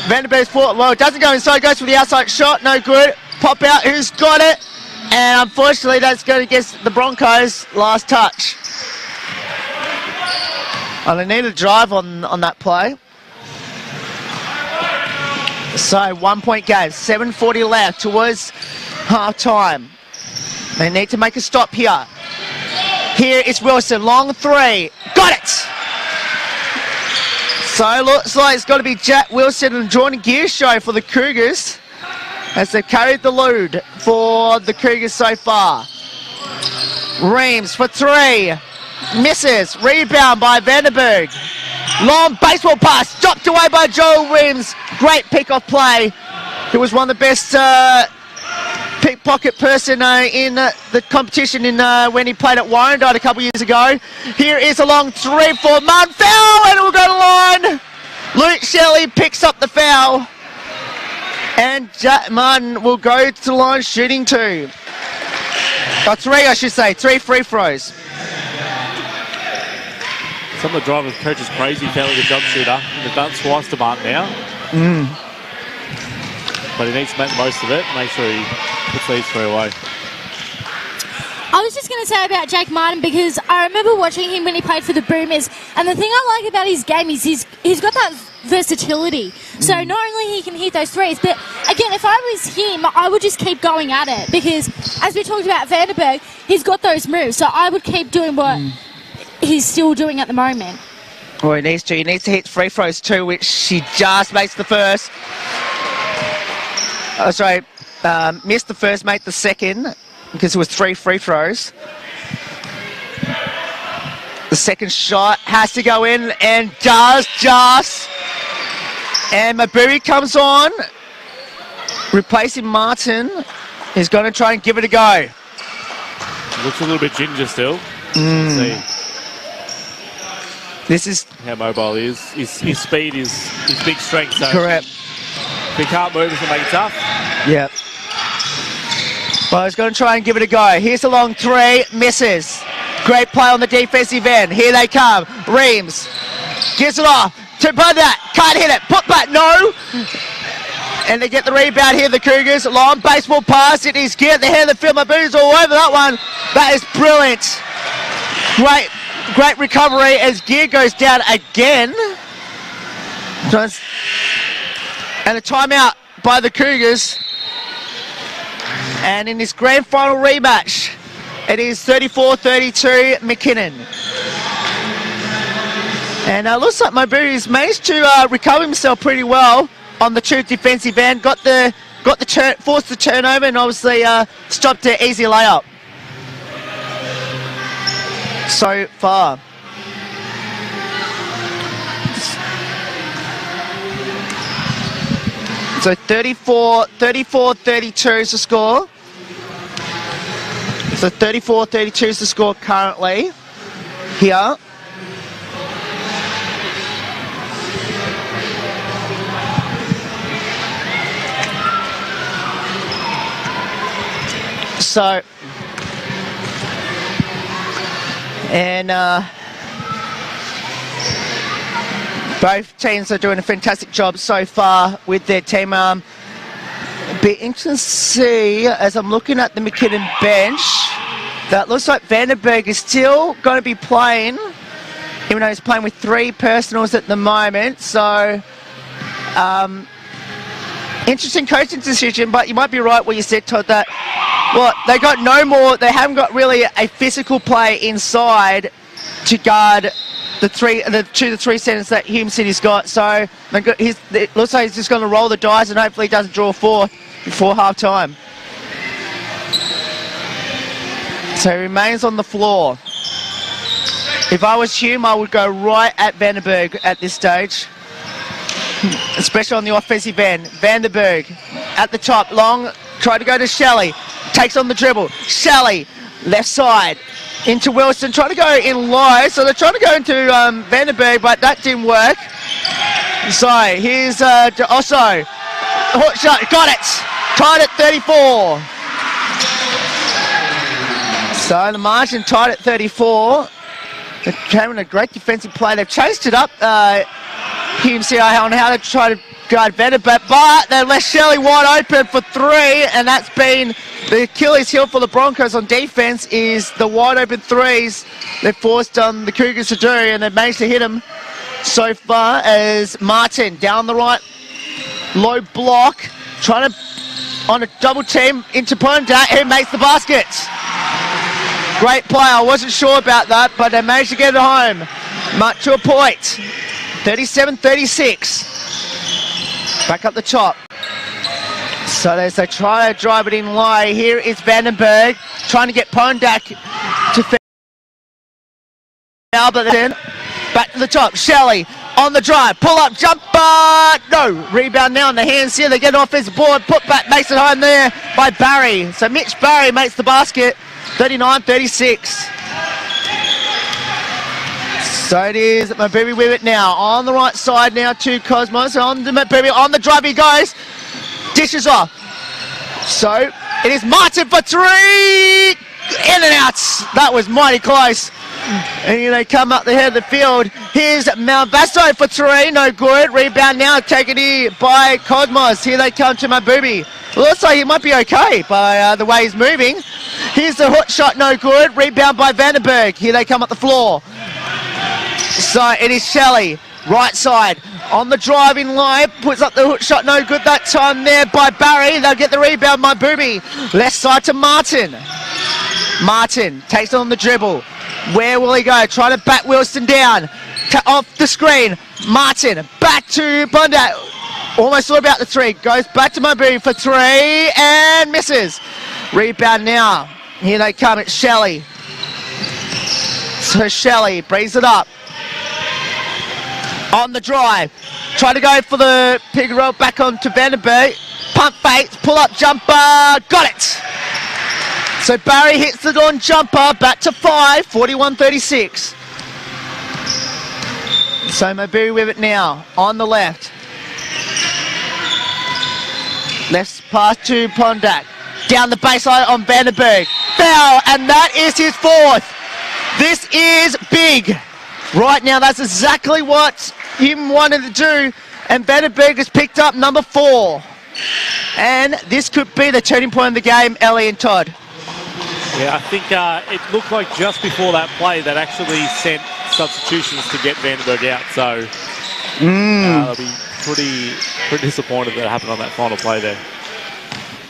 A: Vandenberg's foot. Well, it doesn't go inside. Goes for the outside shot. No good. Pop out. Who's got it? And unfortunately, that's going to get the Broncos last touch. And they need a drive on that play. So 1 point game, 7:40 left towards half time. They need to make a stop here. Here is Wilson, long 3. Got it! So looks like it's got to be Jack Wilson and Jordan Gear show for the Cougars, as they've carried the load for the Cougars so far. Reams for 3. Misses. Rebound by Vandenberg. Long baseball pass. Stopped away by Joel Reams. Great pick-off play. He was one of the best pickpocket person in the competition when he played at Warrandyte a couple years ago. Here is a long 3 for Martin. Foul, and it will go to line. Luke Shelley picks up the foul. And Jack Martin will go to the line shooting 2. Or 3, I should say. 3 free throws.
B: Some of the drivers' coach is crazy fouling the jump shooter. They've done twice to Martin now. But he needs to make the most of it. Make sure he puts these 3 away.
D: I was just going to say about Jake Martin, because I remember watching him when he played for the Boomers, and the thing I like about his game is he's got that versatility. So not only he can hit those threes, but again, if I was him, I would just keep going at it, because as we talked about Vandenberg, he's got those moves. So I would keep doing what he's still doing at the moment.
A: Well, he needs to. He needs to hit free throws too, which he just makes the first. Oh, sorry, missed the first, made the second, because it was 3 free throws. The second shot has to go in, and does just. And Maburi comes on, replacing Martin. He's going to try and give it a go.
B: Looks a little bit ginger still. Let's see
A: this is
B: how mobile he is. His speed is his big strength. So
A: correct.
B: If he can't move, it's going to make it tough.
A: Yep. Well, he's going to try and give it a go. Here's a long 3, misses. Great play on the defensive end. Here they come. Reams gives it off to Pondat. Can't hit it. Put back, no. And they get the rebound here, the Cougars. Long baseball pass. It is Gear at the head of the field. My boots all over that one. That is brilliant. Great recovery as Gear goes down again. And a timeout by the Cougars. And in this grand final rematch, it is 34-32 McKinnon. And it looks like Maburi's managed to recover himself pretty well on the true defensive end. Forced the turnover, and obviously stopped an easy layup so far. So 34-32 is the score. So 34-32 is the score currently here. So, and both teams are doing a fantastic job so far with their team. Be interesting to see, as I'm looking at the McKinnon bench, that looks like Vandenberg is still going to be playing, even though he's playing with 3 personals at the moment. So, interesting coaching decision, but you might be right what you said, Todd, that well, they got no more, they haven't got really a physical play inside to guard the 2 to 3 centers that Hume City's got. So it looks like he's just going to roll the dice and hopefully he doesn't draw 4 before half time. So he remains on the floor. If I was Hume, I would go right at Vandenberg at this stage, especially on the offensive end. Vandenberg at the top, long, try to go to Shelley. Takes on the dribble. Shelley, left side, into Wilson. Trying to go in low. So they're trying to go into Vandenberg, but that didn't work. So here's Osso. Hook shot, got it. Tied at 34. So the margin tied at 34. They came in a great defensive play. They've chased it up. Hume CI on how to try to guard Vandenberg, but they left Shelley wide open for 3, and that's been the Achilles heel for the Broncos on defense, is the wide open 3s they've forced the Cougars to do, and they've managed to hit them so far. As Martin down the right, low block, trying to on a double team into Pondat, who makes the basket. Great play. I wasn't sure about that, but they managed to get it home. Much to a point. 37-36. Back up the top. So as they try to drive it in low, here is Vandenberg trying to get Pondak to foul, but then back to the top. Shelley on the drive, pull up, jumper, no, rebound now on the hands here. They get off his board, put back, makes it home there by Barry. So Mitch Barry makes the basket, 39-36. So it is Mabubi with it now. On the right side now to Cosmos. On to Mabubi. On the drive he goes. Dishes off. So it is Martin for 3. In and out. That was mighty close. And here they come up the head of the field. Here's Malvaso for 3. No good. Rebound now taken here by Cosmos. Here they come to Mabubi. Looks like he might be okay by the way he's moving. Here's the hook shot. No good. Rebound by Vandenberg. Here they come up the floor. So it is Shelley, right side, on the driving line, puts up the hook shot, no good that time there by Barry. They'll get the rebound by Booby. Left side to Martin. Martin takes it on the dribble. Where will he go? Try to back Wilson down. Off the screen. Martin, back to Bonda. Almost thought about the 3. Goes back to Mabubi for 3 and misses. Rebound now. Here they come, it's Shelley. So Shelley brings it up. On the drive, try to go for the pick and roll back on to Vandenberg. Pump fake, pull up jumper, got it. So Barry hits the on jumper, back to 5, 41-36. So Mabu with it now, on the left. Left pass to Pondak. Down the baseline on Vandenberg. Foul, and that is his 4th. This is big. Right now, that's exactly what Hume wanted to do, and Vandenberg has picked up number 4. And this could be the turning point of the game, Ellie and Todd.
B: Yeah, I think it looked like just before that play that actually sent substitutions to get Vandenberg out, so they'll be pretty disappointed that it happened on that final play there.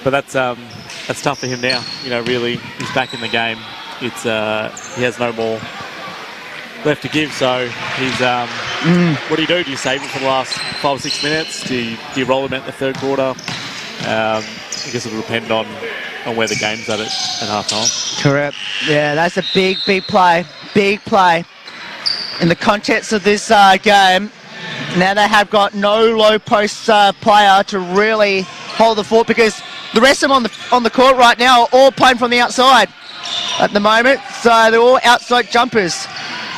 B: But that's tough for him now. You know, really, he's back in the game. It's he has no more left to give, so he's what do you do? Do you save him for the last 5 or 6 minutes? Do you roll him out in the third quarter? I guess it'll depend on where the game's at half time.
A: Correct. Yeah, that's a big play in the context of this game. Now they have got no low post player to really hold the fort because the rest of them on the court right now are all playing from the outside at the moment. So they're all outside jumpers.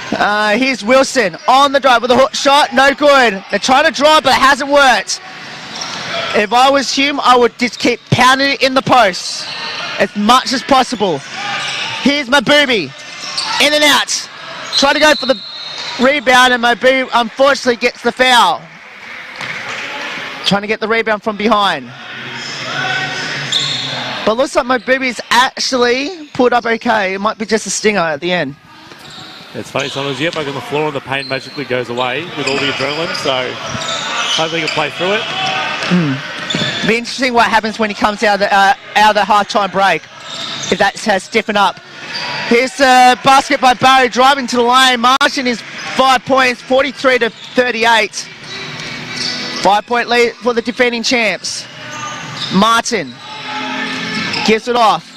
A: Here's Wilson on the drive with a hook shot. No good. They're trying to drive, but it hasn't worked. If I was Hume, I would just keep pounding it in the post as much as possible. Here's Mabubi. In and out. Trying to go for the rebound, and Mabubi unfortunately gets the foul. Trying to get the rebound from behind. But looks like Mabubi's actually pulled up okay. It might be just a stinger at the end.
B: It's funny, sometimes you get back on the floor and the pain magically goes away with all the adrenaline, so hopefully he can play through it.
A: Be interesting what happens when he comes out of the half-time break, if that has stiffened up. Here's a basket by Barry driving to the lane. Martin is 5 points, 43-38. 5-point lead for the defending champs. Martin gives it off.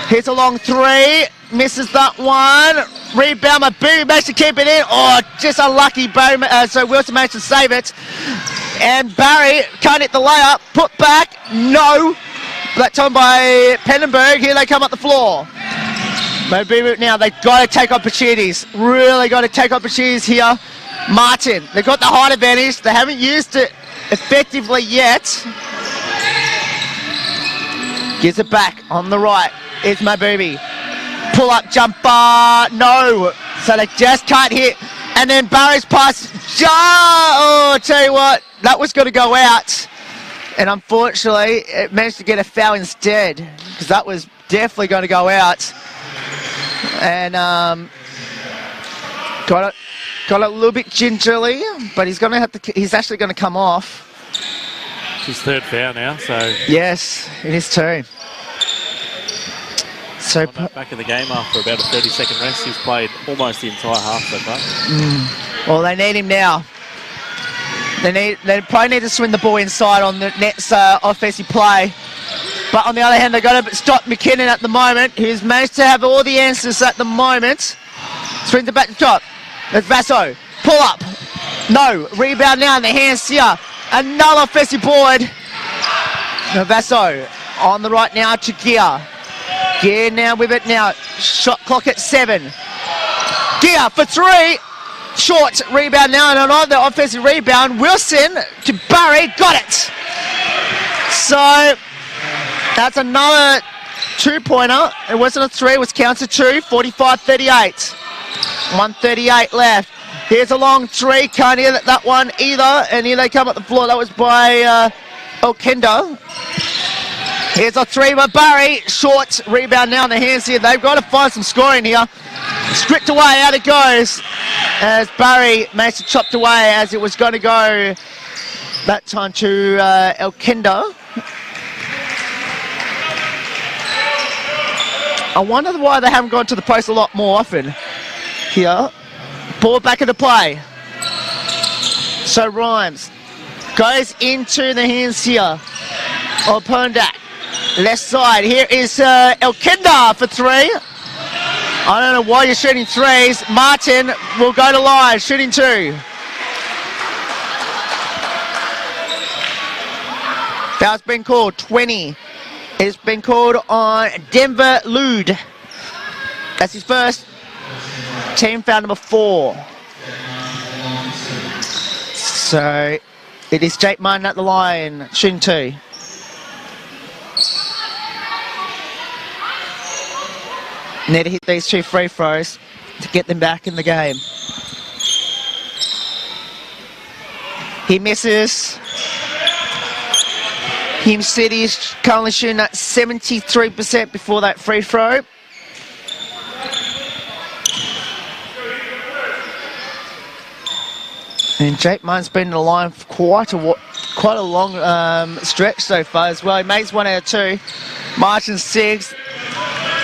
A: Here's a long three. Misses that one. Rebound, Mabubi managed to keep it in. Oh, just unlucky. Barry, so Wilson managed to save it. And Barry can't hit the layup. Put back. No. That time by Pennenberg. Here they come up the floor. Mabubi now, they've got to take opportunities. Really got to take opportunities here. Martin, they've got the height advantage. They haven't used it effectively yet. Gives it back on the right. It's Mabubi. Pull up jumper. No. So they just can't hit. And then Barry's pass. Oh, tell you what, that was going to go out. And unfortunately, it managed to get a foul instead, because that was definitely going to go out. And got it a little bit gingerly, but he's going to have to. He's actually going to come off.
B: It's his third foul now, so
A: yes, it is too. So
B: back in the game after about a 30-second rest. He's played almost the entire half so far.
A: Well, they need him now. They probably need to swing the ball inside on the Nets' offensive play. But on the other hand, they've got to stop McKinnon at the moment, who's managed to have all the answers at the moment. Swings it back to top. There's Vasso. Pull up. No. Rebound now in the hands here. Another offensive board. Now Vasso on the right now to Gear. Gear now with it now. Shot clock at 7. Gear for 3. Short rebound now, and another offensive rebound. Wilson to Barry. Got it. So that's another 2-pointer. It wasn't a 3, it was counted 2. 45-38. 1:38 left. Here's a long 3. Can't hear that one either. And here they come up the floor. That was by Elkenda. Here's a 3 by Barry. Short rebound now in the hands here. They've got to find some scoring here. Stripped away, out it goes. As Barry managed to chop away as it was going to go that time to Elkenda. I wonder why they haven't gone to the post a lot more often here. Ball back into play. So Rhymes goes into the hands here of Pondak. Left side. Here is Elkenda for 3. I don't know why you're shooting 3s. Martin will go to line, shooting 2. Foul's been called. 20. It's been called on Denver Lude. That's his first. Team foul number 4. So it is Jake Martin at the line, shooting 2. Need to hit these 2 free throws to get them back in the game. He misses. Hume City is currently shooting at 73% before that free throw. And Jake Martin's been in the line for quite a long stretch so far as well. He makes 1 out of 2. Martin 6.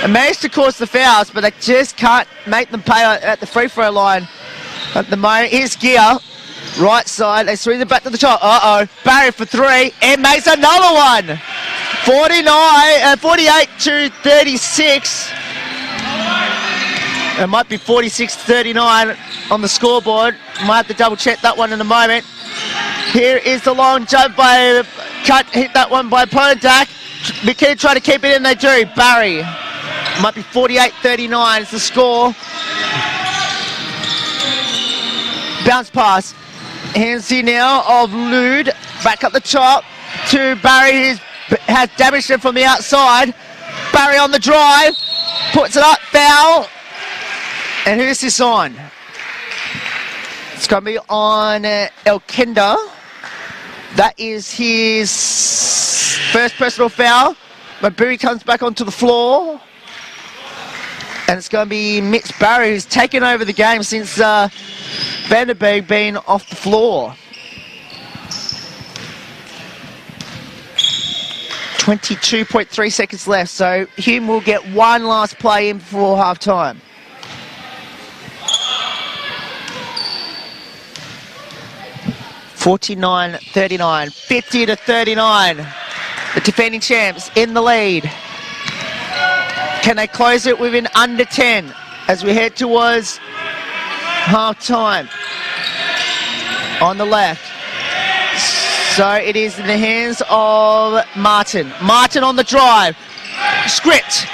A: They managed to cause the fouls, but they just can't make them pay at the free throw line at the moment. Here's Gear, right side. They swing it back to the top. Barry for 3 and makes another one. 48-36. It might be 46-39 on the scoreboard. Might have to double check that one in a moment. Here is the long jump by hit that one by Podak. McKinnon trying to keep it in, they do. Barry. Might be 48-39 is the score. Bounce pass. Hands here now of Lude. Back up the top to Barry, who has damaged it from the outside. Barry on the drive. Puts it up, foul. And who's this on? It's going to be on Elkinder. That is his first personal foul. Mabui comes back onto the floor. And it's going to be Mitch Barry, who's taken over the game since Vanderberg been off the floor. 22.3 seconds left, so Hume will get one last play in before half-time. $49-39, 50-39. The defending champs in the lead. Can they close it within under 10 as we head towards half-time? On the left. So it is in the hands of Martin. Martin on the drive. Script.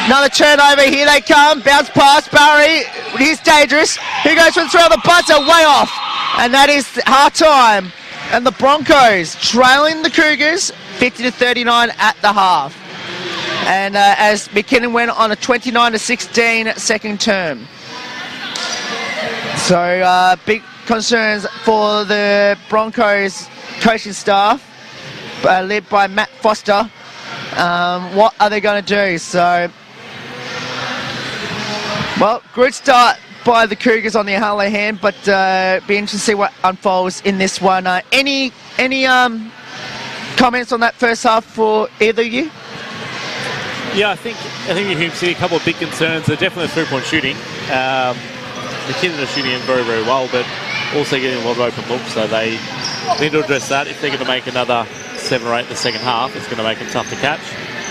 A: Another turnover. Here they come. Bounce pass. Barry. He's dangerous. He goes for the throw of the buzzer. Way off. And that is half-time. And the Broncos trailing the Cougars 50-39 at the half. And as McKinnon went on a 29-16 second term. So big concerns for the Broncos coaching staff, led by Matt Foster. What are they going to do? So, well, good start by the Cougars on the other hand, but be interesting to see what unfolds in this one. Any comments on that first half for either of you?
B: Yeah, I think you see a couple of big concerns. They're definitely three-point shooting. McKinnon are shooting it very, very well, but also getting a lot of open looks, so they need to address that. If they're going to make another 7 or 8 in the second half, it's going to make them tough to catch.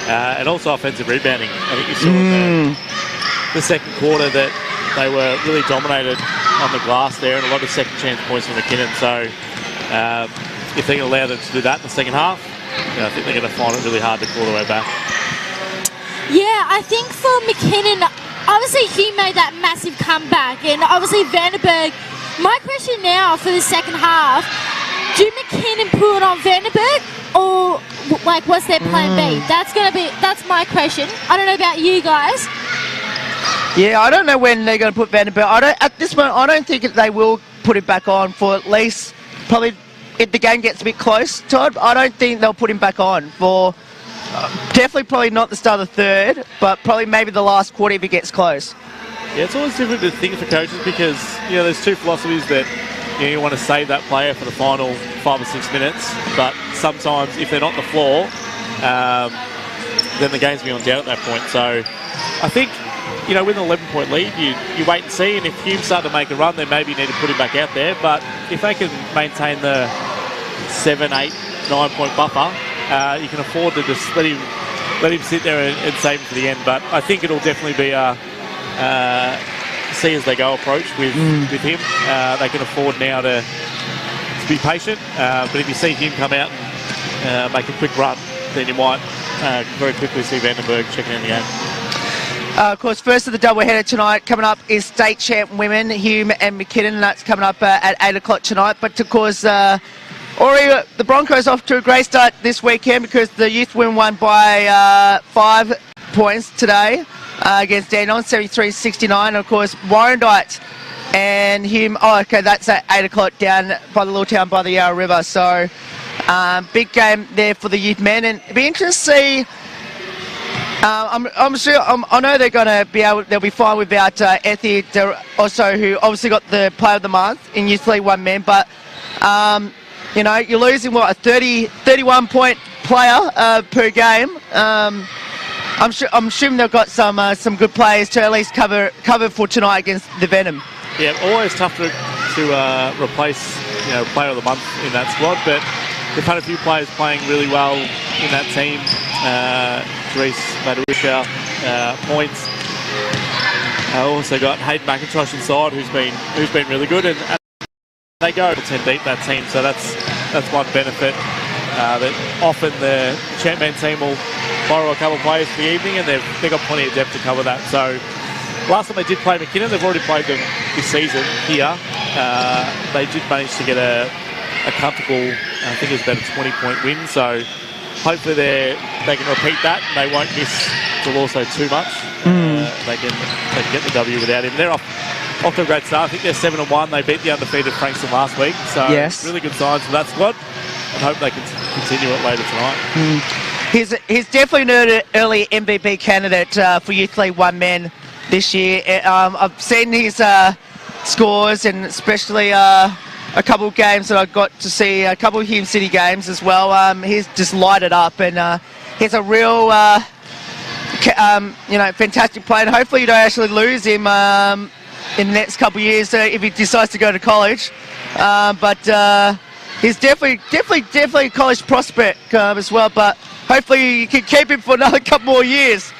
B: And also offensive rebounding. I think you saw in the second quarter that they were really dominated on the glass there, and a lot of second chance points from McKinnon. So if they're going to allow them to do that in the second half, I think they're going to find it really hard to claw their way back.
D: Yeah, I think for McKinnon, obviously he made that massive comeback, and obviously Vanderberg. My question now for the second half, do McKinnon pull it on Vanderberg, or like what's their plan B? That's my question. I don't know about you guys.
A: Yeah, I don't know when they're going to put Vanderberg. At this moment, I don't think they will put it back on for at least probably if the game gets a bit close, Todd. I don't think they'll put him back on for definitely probably not the start of the third, but probably maybe the last quarter if it gets close.
B: Yeah, it's always difficult to think for coaches because there's two philosophies that you want to save that player for the final 5 or 6 minutes, but sometimes if they're not on the floor, then the game's beyond doubt at that point. So I think with an 11-point lead, you wait and see, and if Hume start to make a run, then maybe you need to put him back out there. But if they can maintain the 7, 8, 9-point buffer, you can afford to just let him sit there and save him for the end. But I think it'll definitely be a see as they go approach with him. They can afford now to be patient. But if you see him come out and make a quick run, then you might very quickly see Vandenberg checking in the game.
A: Of course, first of the doubleheader tonight coming up is state champ women, Hume and McKinnon. That's coming up at 8 o'clock tonight. But of course, Ori, the Broncos off to a great start this weekend because the youth women won by 5 points today against Dandenong, 73-69. Of course, Warrandyte and Hume. Oh, okay, that's at 8 o'clock down by the little town by the Yarra River. So big game there for the youth men, and it'd be interesting to see. I'm sure. I know they're going to be able. They'll be fine without Ethy also, who obviously got the Player of the Month in Youth League 1 men. But you're losing a 31-point player per game. I'm assuming they've got some good players to at least cover for tonight against the Venom.
B: Yeah, always tough to replace Player of the Month in that squad, but they've had a few players playing really well in that team. Therese Matawisha, points. Also got Hayden McIntosh inside, who's been really good, and they go 10 deep, that team. So that's one benefit. That often the Champman team will borrow a couple of players for the evening, and they've got plenty of depth to cover that. So last time they did play McKinnon, they've already played them this season here. They did manage to get a comfortable, I think it was about a 20-point win. So hopefully they can repeat that, and they won't miss Delorso too much. They can get the W without him. They're off to a great start. I think they're 7-1. They beat the undefeated Frankston last week. So really good signs for that squad, and hope they can continue it later tonight.
A: He's definitely an early MVP candidate for Youth League 1 men this year. I've seen his scores, and especially a couple of games that I got to see, a couple of Hume City games as well. He's just lighted up, and he's a real, fantastic player. And hopefully you don't actually lose him in the next couple of years if he decides to go to college. But he's definitely a college prospect as well. But hopefully you can keep him for another couple more years.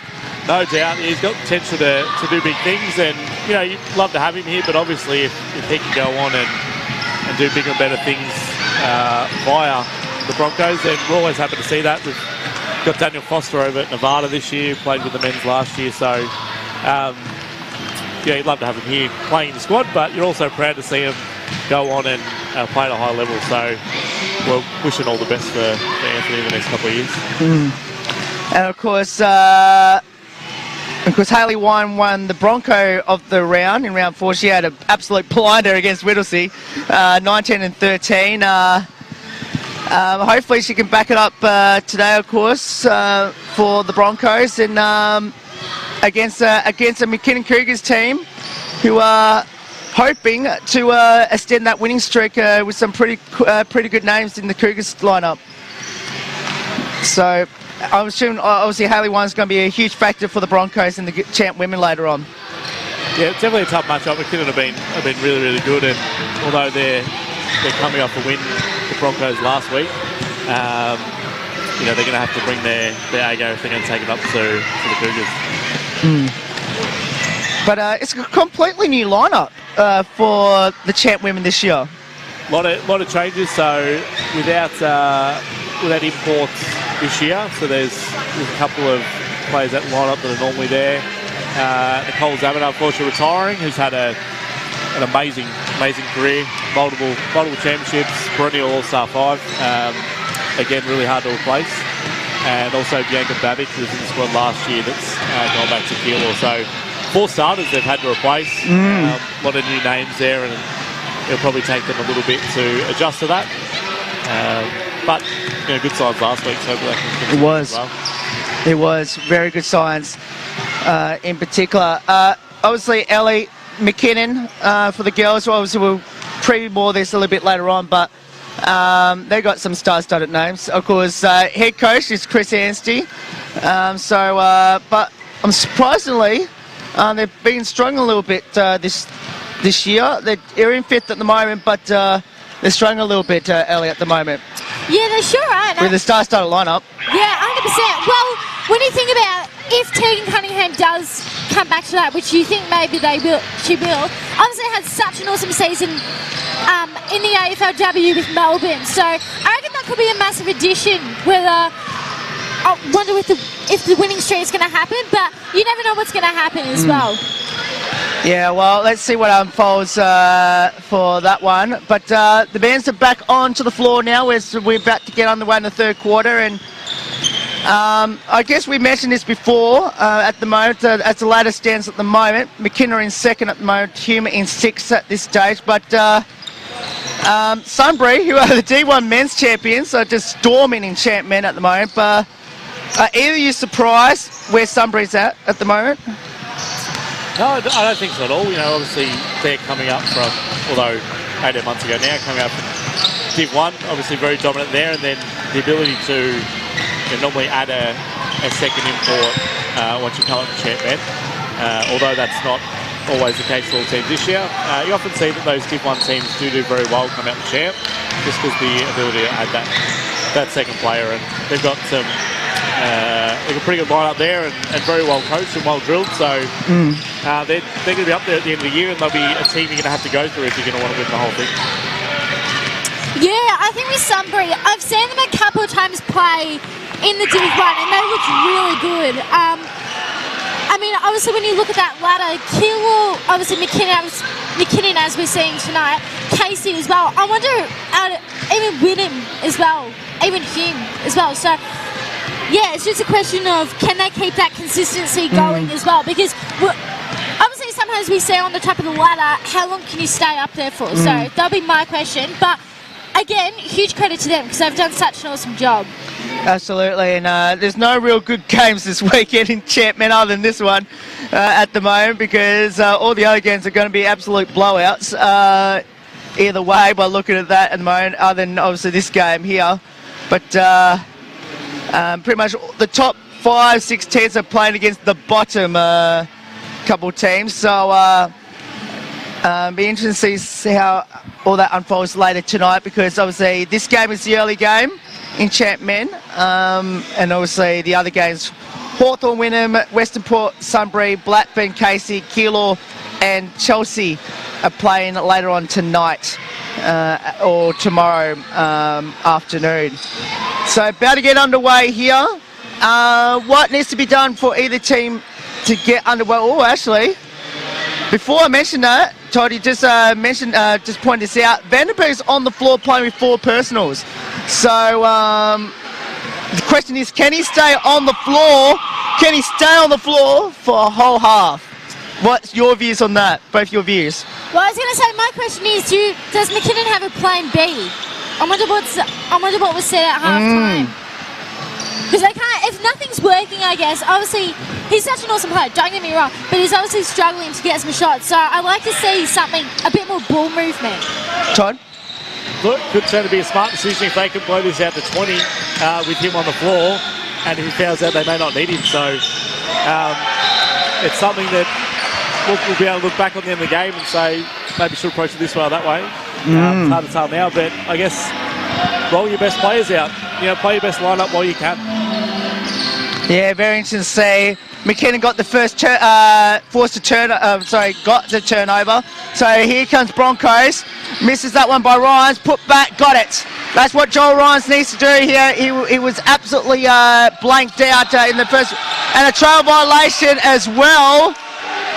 B: No doubt, he's got potential to do big things, and you'd love to have him here. But obviously, if he can go on and do bigger and better things via the Broncos, then we're always happy to see that. We've got Daniel Foster over at Nevada this year, played with the men's last year, so you'd love to have him here playing in the squad, but you're also proud to see him go on and play at a high level. So we're wishing all the best for Anthony in the next couple of years.
A: And of course, Hayley Wine won the Bronco of the round in round 4. She had an absolute blinder against Whittlesea, 19-13. Hopefully she can back it up today, of course, for the Broncos, and against a McKinnon Cougars team who are hoping to extend that winning streak with some pretty good names in the Cougars lineup. So I'm assuming obviously Hayley Wine's going to be a huge factor for the Broncos and the champ women later on.
B: Yeah, it's definitely a tough matchup. McKinnon have been really, really good, and although they're coming off a win, the Broncos last week, they're going to have to bring their A game if they're going to take it up to the Cougars.
A: But it's a completely new lineup for the champ women this year.
B: A lot of changes. So without imports this year, so there's a couple of players that line up that are normally there. Nicole Zaman, unfortunately, retiring, who's had an amazing career, multiple championships, perennial All-Star 5. Again, really hard to replace. And also Bianca Babic, who was in the squad last year, that's gone back to Keilor. So 4 starters they've had to replace. A lot of new names there, and it'll probably take them a little bit to adjust to that. But good signs last week, so hopefully they can continue.
A: It was very good signs. In particular, obviously Ellie McKinnon for the girls. Obviously we'll preview more of this a little bit later on, but they got some star-studded names. Of course, head coach is Chris Anstey. But surprisingly, they've been struggling a little bit this year. They're in 5th at the moment, but they're struggling a little bit, Ellie, at the moment.
D: Yeah, they sure are.
A: With the star-studded lineup.
D: Yeah, 100%. Well, when you think about if Tegan Cunningham does come back to that, which you think maybe she will, obviously had such an awesome season in the AFLW with Melbourne. So I reckon that could be a massive addition. I wonder if the winning streak is going to happen, but you never know what's going to happen as well.
A: Yeah, well, let's see what unfolds for that one. But the bands are back onto the floor now. We're about to get underway in the third quarter, and I guess we mentioned this before. At the moment, as the ladder stands at the moment, McKinnon in 2nd at the moment, Hume in 6th at this stage. But Sunbury, who are the D1 men's champions, are just storming in champ men at the moment. But are either of you surprised where Sunbury's at the moment?
B: No, I don't think so at all. Obviously they're coming up from, although 18 months ago now, coming up from Div 1, obviously very dominant there, and then the ability to normally add a second import once you come up to champ men. Although that's not always the case for all teams this year. You often see that those Div 1 teams do very well come out to champ, just because the ability to add that second player, and they've got some a pretty good lineup there, and very well coached and well drilled. So they're going to be up there at the end of the year, and they'll be a team you're going to have to go through if you're going to want to win the whole thing.
D: Yeah, I think with Sunbury, I've seen them a couple of times play in the Div 1, and they look really good. I mean, obviously, when you look at that ladder, Kilo, obviously McKinnon, as we're seeing tonight, Casey as well. I wonder, even Wynnum as well, even Hume as well. So, yeah, it's just a question of can they keep that consistency going as well? Because obviously, sometimes we say on the top of the ladder, how long can you stay up there for? So that'll be my question. But again, huge credit to them because they've done such an awesome job.
A: Absolutely, and there's no real good games this weekend in Champman other than this one at the moment because all the other games are going to be absolute blowouts either way by looking at that at the moment, other than obviously this game here. But pretty much the top 5, 6 teams are playing against the bottom couple teams, so be interesting to see how all that unfolds later tonight because obviously this game is the early game in Champman, and obviously the other games, Hawthorn, Wynnum, Western Port, Sunbury, Blackburn, Casey, Keilor and Chelsea are playing later on tonight or tomorrow afternoon. So about to get underway here. What needs to be done for either team to get underway? Oh, actually, before I mention that, Todd, you just just pointed this out. Vandenberg's on the floor playing with 4 personals. So the question is, can he stay on the floor? Can he stay on the floor for a whole half? What's your views on that? Both your views.
D: Well, I was going to say, my question is, does McKinnon have a plan B? I wonder what was said at half time. Because they can't, if nothing's working, I guess, obviously, he's such an awesome player, don't get me wrong, but he's obviously struggling to get some shots. So I'd like to see something, a bit more ball movement.
A: Todd?
B: Look, could turn to be a smart decision if they can blow this out to 20 with him on the floor, and if he fouls out, they may not need him. So it's something that we'll be able to look back on the end of the game and say, maybe should approach it this way or that way. It's hard to tell now, but I guess roll your best players out. Play your best lineup while you can.
A: Yeah, very interesting to see. McKinnon got the first got the turnover. So here comes Broncos. Misses that one by Ryans. Put back, got it. That's what Joel Ryans needs to do here. He was absolutely blanked out in the first. And a trail violation as well.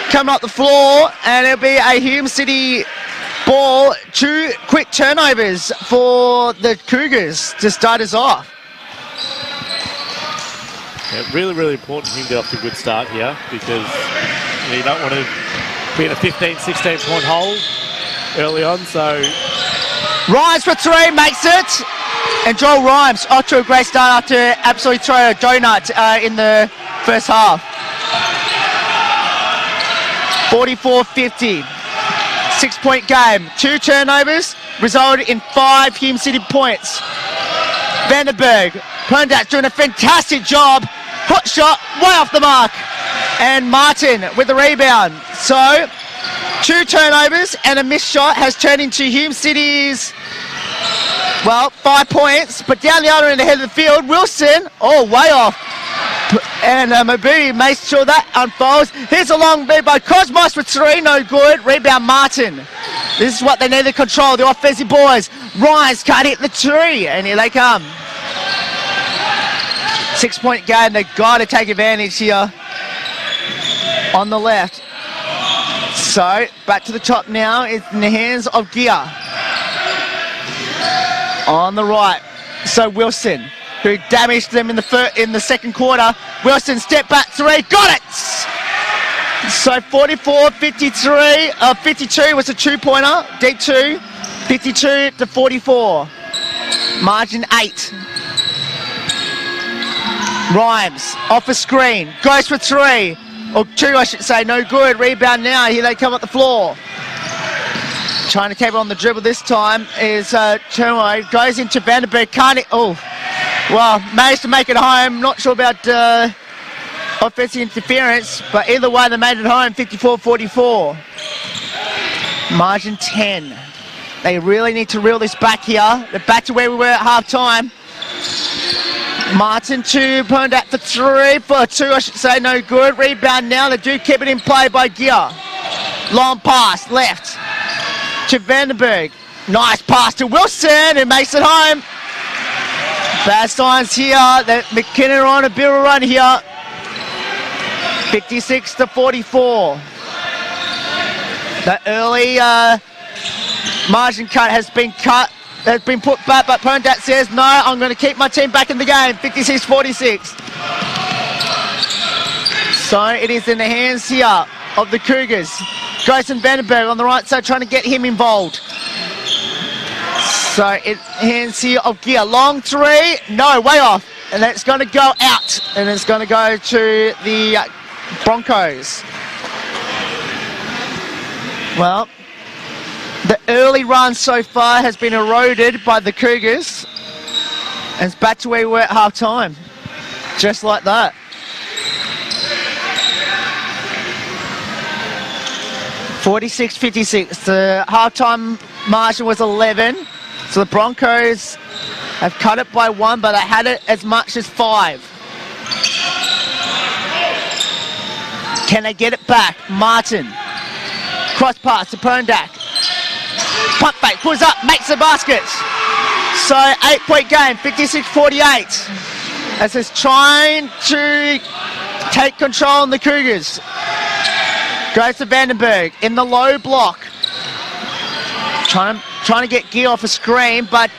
A: Coming up the floor. And it'll be a Hume City ball. 2 quick turnovers for the Cougars to start us off.
B: Yeah, really, really important for him to get off to a good start here because you don't want to be in a 15, 16-point hole early on. So
A: Rhymes for 3, makes it. And Joel Rhymes off to a great start after absolutely throw a donut in the first half. 44-50. 6-point game. 2 turnovers resulted in 5 Hume City points. Vandenberg, Perndak doing a fantastic job. Hot shot, way off the mark. And Martin with the rebound. So, 2 turnovers and a missed shot has turned into Hume City's, 5 points. But down the other end, the head of the field, Wilson, way off. And Mabu makes sure that unfolds. Here's a long beat by Cosmos for 3, no good. Rebound Martin. This is what they need to control, the offensive boys. Ryans can't hit the 3, and here they come. 6-point game, they've got to take advantage here on the left. So, back to the top now, it's in the hands of Gear. On the right, so Wilson, who damaged them in the second quarter. Wilson, step back 3, got it! So 44-53, 52 was a 2-pointer, deep 2, 52-44. Margin 8. Rhymes, off a screen, goes for 3, or 2 I should say, no good. Rebound now, here they come up the floor. Trying to keep it on the dribble this time is Turmo, goes into Vandenberg, managed to make it home. Not sure about offensive interference, but either way they made it home, 54-44. Margin 10. They really need to reel this back here. They're back to where we were at half time. Martin to Pondat for 3, for 2 I should say, no good. Rebound now, they do keep it in play by Gear. Long pass, left to Vandenberg. Nice pass to Wilson, who makes it home. Bad signs here, that McKinnon are on a bit of a run here. 56-44. The early margin cut has been put back, but Pondat says, no, I'm going to keep my team back in the game. 56-46. So it is in the hands here of the Cougars. Grayson Vandenberg on the right side trying to get him involved. So it hands here of Gear. Long 3, no, way off. And that's going to go out. And it's going to go to the Broncos. Well, the early run so far has been eroded by the Cougars. And it's back to where we were at half time. Just like that. 46-56. The half-time margin was 11. So the Broncos have cut it by 1, but they had it as much as 5. Can they get it back? Martin. Cross pass to Pondak. Pump fake, pulls up, makes the basket. So 8-point game, 56-48. As it's trying to take control on the Cougars. Goes to Vandenberg in the low block. Trying to get Gear off a screen, but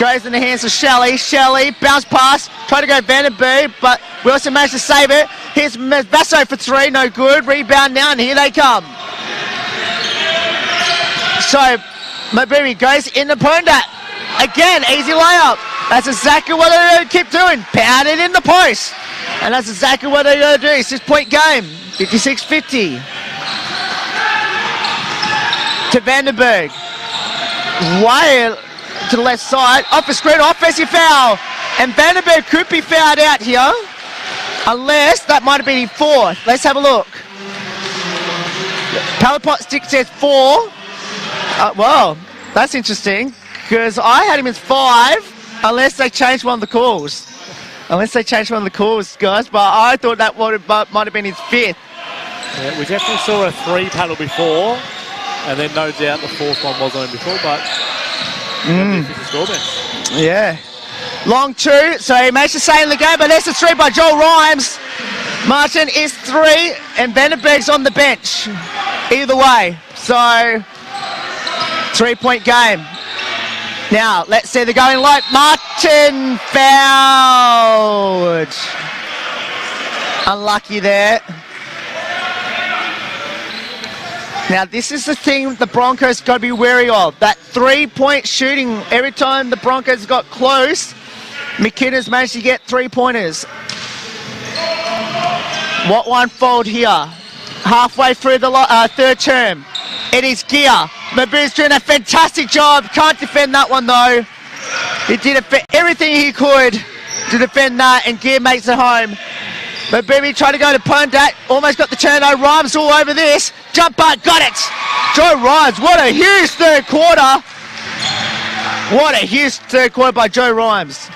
A: goes in the hands of Shelley. Shelley, bounce pass, try to go Vandenberg, but Wilson managed to save it. Here's Vasso for 3, no good. Rebound now, and here they come. So, Mabury goes in the Pondat. Again, easy layup. That's exactly what they're going to keep doing. Pound it in the post. And that's exactly what they're going to do. 6-point game, 56-50. To Vandenberg. Way to the left side. Off the screen, offensive foul. And Vandenberg could be fouled out here. Unless that might have been in 4th. Let's have a look. Palapot stick says 4. Well, that's interesting. Because I had him as 5. Unless they changed one of the calls. Unless they changed one of the calls, guys. But I thought that might have been his 5th.
B: Yeah, we definitely saw a 3 paddle before. And then no doubt the 4th one was on him before, but
A: yeah. Long 2, so he makes the save in the game, but that's a 3 by Joel Rhymes. Martin is 3, and Vandenberg's on the bench. Either way, so 3-point game. Now, let's see the going light. Martin fouled. Unlucky there. Now, this is the thing the Broncos got to be wary of. That 3-point shooting, every time the Broncos got close, McKinnon's managed to get 3-pointers. What one fold here? Halfway through the 3rd term. It is Gear. Mabu's doing a fantastic job. Can't defend that one, though. He did everything he could to defend that, and Gear makes it home. Mabubi tried to go to Pondat, almost got the turnover. Rhymes all over this. Jumper, got it. Joe Rhymes, what a huge 3rd quarter. What a huge 3rd quarter by Joe Rhymes.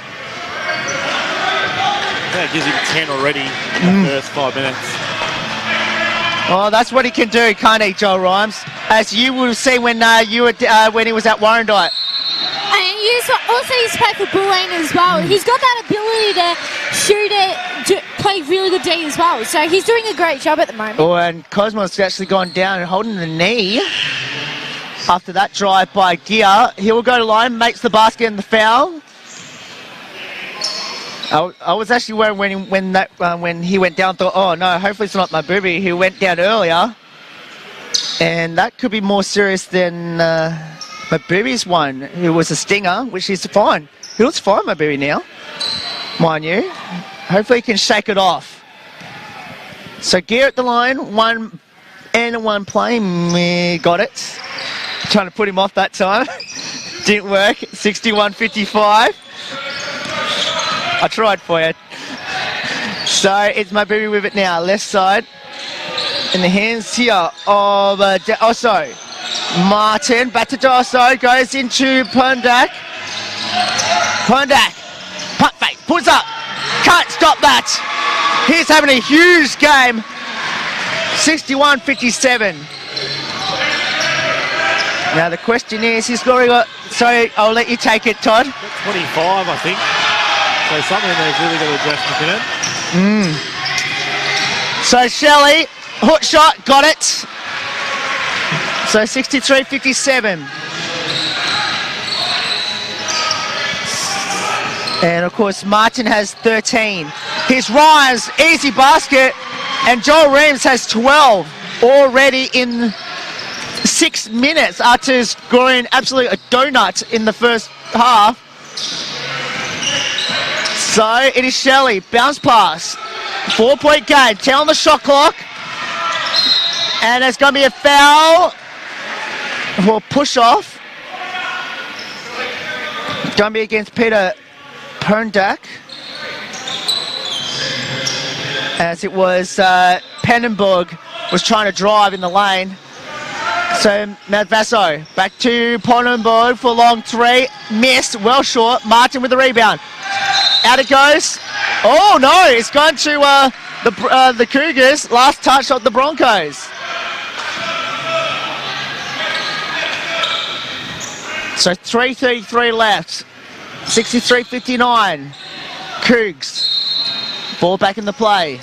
B: That gives him 10 already in the first 5 minutes.
A: Oh, that's what he can do, can't he, Joe Rhymes? As you will see when he was at Warrandyte.
D: And he's to play for Bulleen as well. He's got that ability to shoot it, to play really good D as well. So he's doing a great job at the moment.
A: Oh, and Cosmo's actually gone down and holding the knee. After that drive by Gear, he will go to line, makes the basket and the foul. I was actually worried when he went down, thought, oh no, hopefully it's not Mabubi who went down earlier. And that could be more serious than Mabubi's one, who was a stinger, which is fine. He looks fine, Mabubi, now, mind you. Hopefully he can shake it off. So Gear at the line, 1 and 1 play, got it. Trying to put him off that time. Didn't work, 61-55. I tried for you. So it's Mabubi with it now, left side. In the hands here of Osso. Martin, back to Osso, goes into Pondak. Pondak, punt fake, pulls up. Can't stop that. He's having a huge game. 61-57. Now the question is, he's got, so I'll let you take it, Todd.
B: 25, I think. So something they've really got to address McKinnon.
A: So Shelley, hook shot, got it. So 63-57. And of course Martin has 13. Here's Ryan's easy basket, and Joel Reams has 12 already in 6 minutes after scoring absolutely a donut in the first half. So it is Shelley, bounce pass, 4-point game, 10 on the shot clock, and there's going to be a foul or push off. Going to be against Peter Perndak, as it was Pannenberg was trying to drive in the lane. So Matt Vasso back to Pannenberg for long three, missed, well short. Martin with the rebound, out it goes. Oh no, it's gone to the Cougars. Last touch of the Broncos. So 3:33 left. 63-59. Cougs. Ball back in the play.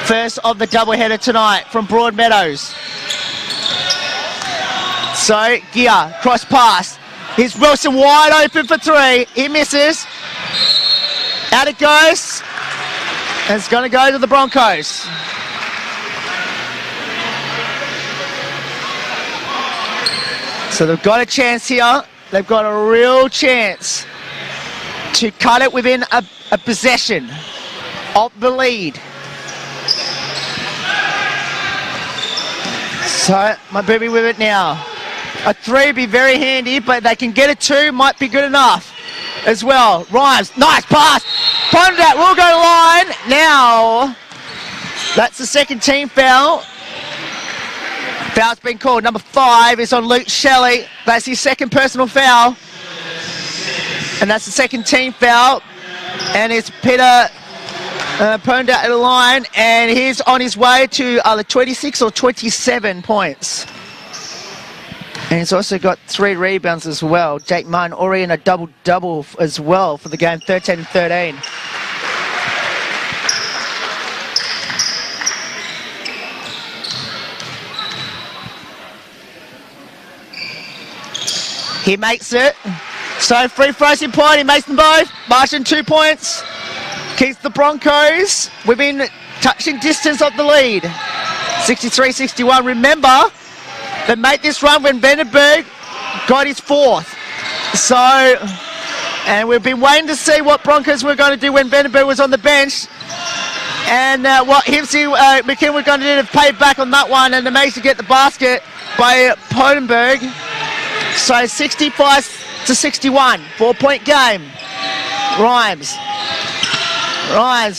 A: First of the doubleheader tonight from Broadmeadows. So Gear, cross pass. Here's Wilson wide open for three. He misses. Out it goes. And it's going to go to the Broncos. So they've got a chance here. They've got a real chance to cut it within a possession of the lead. So my baby with it now. A three would be very handy, but they can get a two, might be good enough as well. Rhymes, nice pass. Pondat will go line. Now, that's the second team foul. Foul's been called. Number 5 is on Luke Shelley. That's his second personal foul. And that's the second team foul. And it's Peter Pondat at the line. And he's on his way to either 26 or 27 points. And he's also got 3 rebounds as well. Jake Martin already in a double-double as well for the game, 13 and 13. He makes it. So free throws in point. He makes them both. Martin 2 points. Keeps the Broncos within touching distance of the lead. 63-61. Remember, they made this run when Vandenberg got his 4th. So, and we've been waiting to see what Broncos were going to do when Vandenberg was on the bench. And what McKinnon was going to do to pay back on that one, and they managed to get the basket by Ponenberg. So 65-61, 4-point game. Rhymes,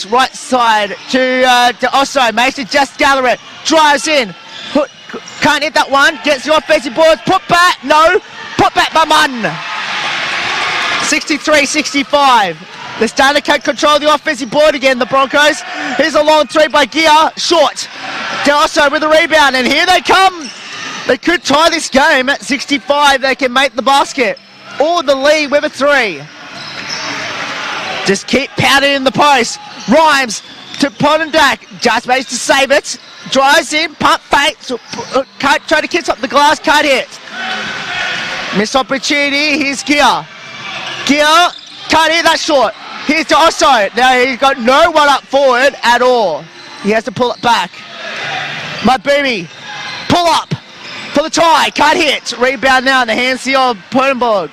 A: right side to Osso, makes it just gather it, drives in, can't hit that one, gets the offensive boards, put back, no, put back by Munn. 63-65. They're starting to control the offensive board again, the Broncos. Here's a long three by Gear, short. Osso with the rebound, and here they come. They could tie this game at 65. They can make the basket. Or the lead with a 3. Just keep pounding in the post. Rhymes to Ponendak. Just managed to save it. Drives in, pump fake. Can't try to kiss up the glass, can't hit. Missed opportunity. Here's Gear. Gear can't hit that short. Here's to Osso. Now he's got no one up forward at all. He has to pull it back. My baby. Pull up. For the tie, can't hit. Rebound now in the hands of Ponenberg.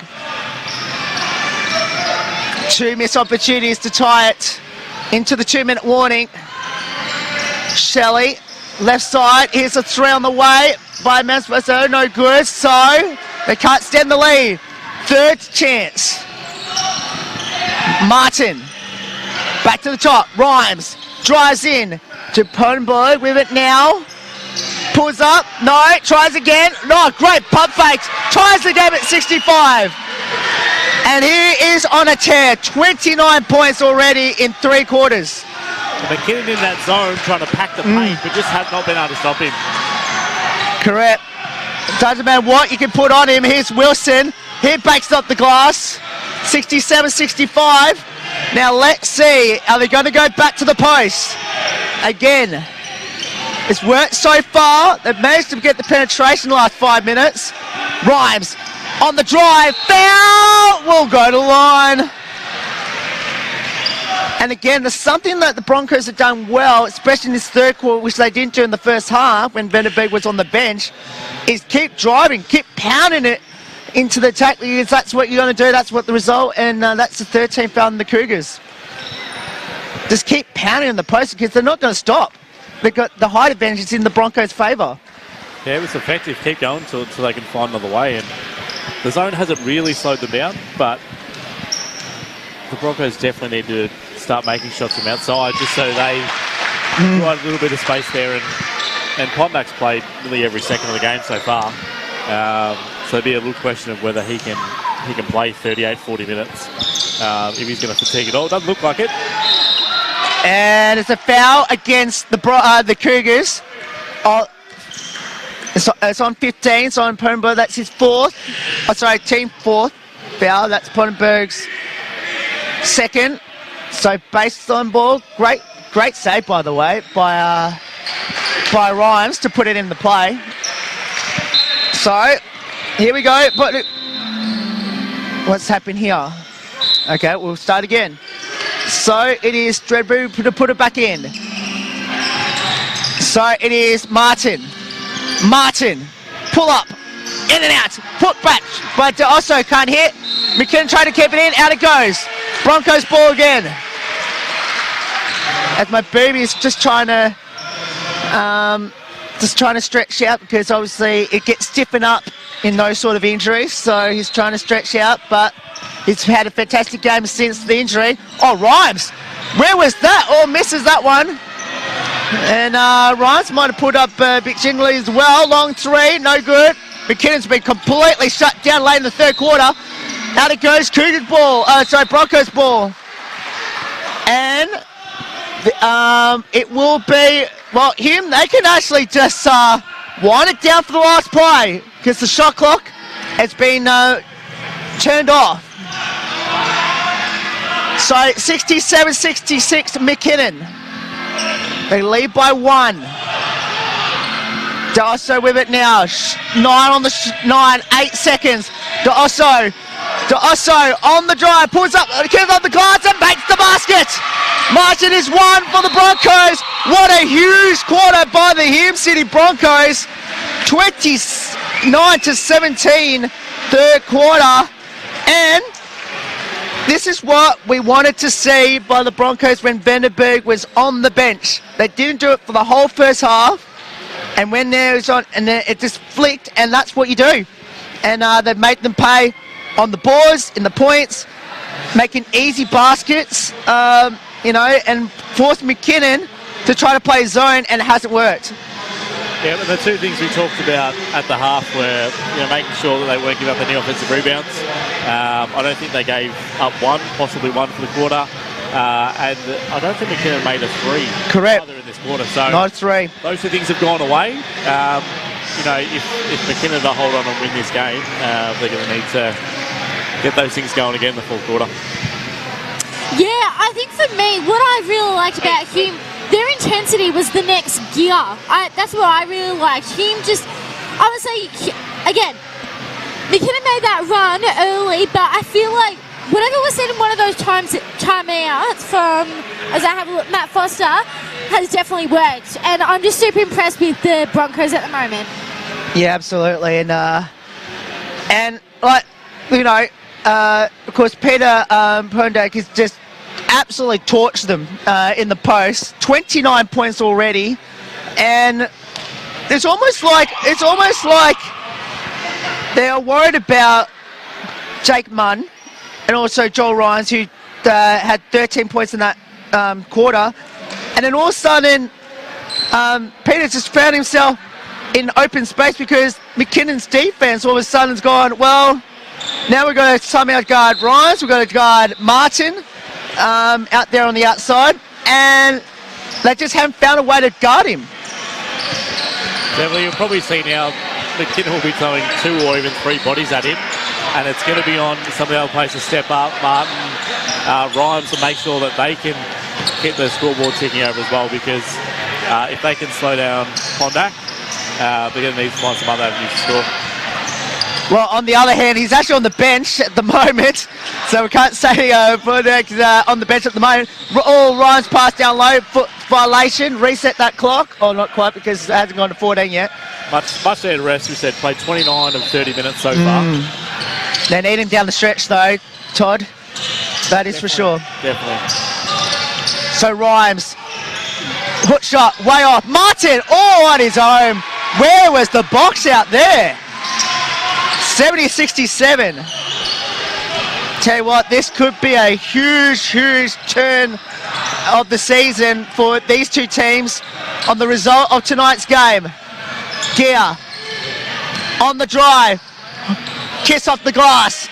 A: 2 missed opportunities to tie it into the 2-minute warning. Shelley, left side. Here's a 3 on the way by Maspaso. No good. So they can't stand the lead. 3rd chance. Martin. Back to the top. Rhymes. Drives in to Ponenberg with it now. Pulls up, no, tries again, no, great pump fakes, ties the game at 65. And he is on a tear. 29 points already in 3 quarters.
B: McKinnon in that zone trying to pack the paint, but just has not been able to stop him.
A: Correct. Doesn't matter what you can put on him. Here's Wilson. He backs up the glass. 67-65. Now let's see. Are they going to go back to the post? Again. It's worked so far. They've managed to get the penetration the last 5 minutes. Rhymes on the drive. Foul! Will go to the line. And again, there's something that the Broncos have done well, especially in this third quarter, which they didn't do in the first half when Vanderbeek was on the bench, is keep driving, keep pounding it into the attack, because that's what you're going to do. That's what the result, and that's the 13th foul in the Cougars. Just keep pounding in the post because they're not going to stop. They've got the height advantage in the Broncos' favour.
B: Yeah, it was effective. Keep going until they can find another way. And the zone hasn't really slowed them down, but the Broncos definitely need to start making shots from outside just so they provide a little bit of space there. And Pondak's played nearly every second of the game so far. So it'd be a little question of whether he can play 38, 40 minutes if he's going to fatigue it all. It doesn't look like it.
A: And it's a foul against the Cougars. It's on 15, so on Ponenberg, that's his team fourth foul. That's Ponenberg's second. So based on ball, great save by the way by Rhymes to put it in the play. So here we go. But what's happened here? Okay, we'll start again. So it is Dreadboo to put it back in. So it is Martin. Pull up, in and out, put back, but also can't hit. McKinnon trying to keep it in, out it goes. Broncos ball again. As my baby is just trying to stretch out, because obviously it gets stiffen up in those sort of injuries. So he's trying to stretch out, but he's had a fantastic game since the injury. Oh, Rhymes, where was that? Oh, misses that one. And Rhymes might have put up Big Jingley as well. Long three, no good. McKinnon's been completely shut down late in the third quarter. Out it goes, Cougars ball. Broncos ball. And it will be, well, Hume, they can actually just wind it down for the last play because the shot clock has been turned off. So 67-66 McKinnon. They lead by 1. D'Osso with it now. 8 seconds. D'Osso on the drive, pulls up, kills up the glass and makes the basket. Margin is 1 for the Broncos. What a huge quarter by the Hume City Broncos. 29-17 third quarter. And this is what we wanted to see by the Broncos when Vanderberg was on the bench. They didn't do it for the whole first half, and when there was on, and then it just flicked, and that's what you do. And they've made them pay on the boards, in the points, making easy baskets, and forced McKinnon to try to play zone, and it hasn't worked.
B: Yeah, but the two things we talked about at the half were making sure that they weren't giving up any offensive rebounds. I don't think they gave up one, possibly one for the quarter. And I don't think McKinnon made a 3.
A: Correct.
B: Either in this quarter. So
A: not 3.
B: Those two things have gone away. If McKinnon to hold on and win this game, they're going to need to get those things going again in the fourth quarter.
D: Yeah, I think for me, what I really liked about Hume, their intensity was the next gear. That's what I really liked. Hume just, obviously, again, McKinnon made that run early, but I feel like whatever was said in one of those timeouts from, as I have a look, Matt Foster, has definitely worked. And I'm just super impressed with the Broncos at the moment.
A: Yeah, absolutely. And of course, Peter Pondake has just absolutely torched them in the post. 29 points already. And it's almost like they are worried about Jake Munn and also Joel Ryans, who had 13 points in that quarter. And then all of a sudden, Peter's just found himself in open space because McKinnon's defense all of a sudden has gone, well, Now we've got to somehow guard Rhymes. We've got to guard Martin out there on the outside. And they just haven't found a way to guard him.
B: Definitely, you'll probably see now McKinnon will be throwing 2 or even 3 bodies at him. And it's going to be on some of the other players to step up, Martin, Rhymes, to make sure that they can keep the scoreboard ticking over as well, because if they can slow down Pondak, they're going to need to find some other avenues to score.
A: Well, on the other hand, he's actually on the bench at the moment, so we can't say Pondak's on the bench at the moment. All Ryan's passed down low, foot violation, reset that clock. Oh, not quite, because it hasn't gone to 14 yet.
B: Much there to rest. We said played 29 of 30 minutes so far.
A: They need him down the stretch, though, Todd. That is for sure.
B: Definitely.
A: So Rhymes, hook shot, way off. Martin, on his own. Where was the box out there? 70-67. Tell you what, this could be a huge, huge turn of the season for these two teams on the result of tonight's game. Gear on the drive. Kiss off the glass.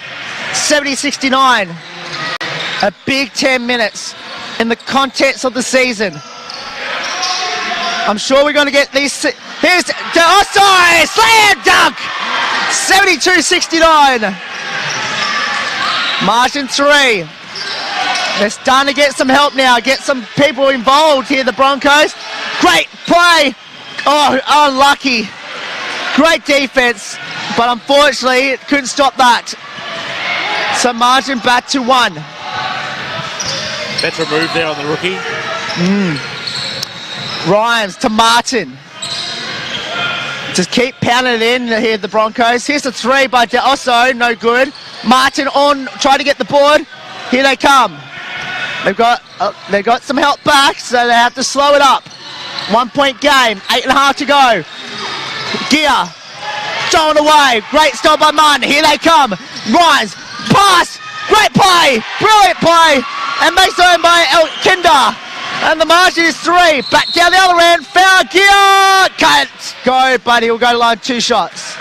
A: 70-69. A big 10 minutes in the context of the season. I'm sure we're going to get these. Here's the offside! Slam dunk! 72-69. Margin 3. They're starting to get some help now. Get some people involved here, the Broncos. Great play. Oh, unlucky. Great defense, but unfortunately it couldn't stop that. So margin back to 1.
B: Better move there on the rookie.
A: Rhymes to Martin. Just keep pounding it in here, the Broncos. Here's a 3 by Osso, no good. Martin on, trying to get the board. Here they come. They've got some help back, so they have to slow it up. 1 point game, 8.5 to go. Gear, thrown away. Great stop by Martin. Here they come. Rhymes, pass, great play, brilliant play, and makes it own by Kinder. And the margin is 3. Back down the other end. Foul. Gear. Can't go, but he'll go to line 2 shots.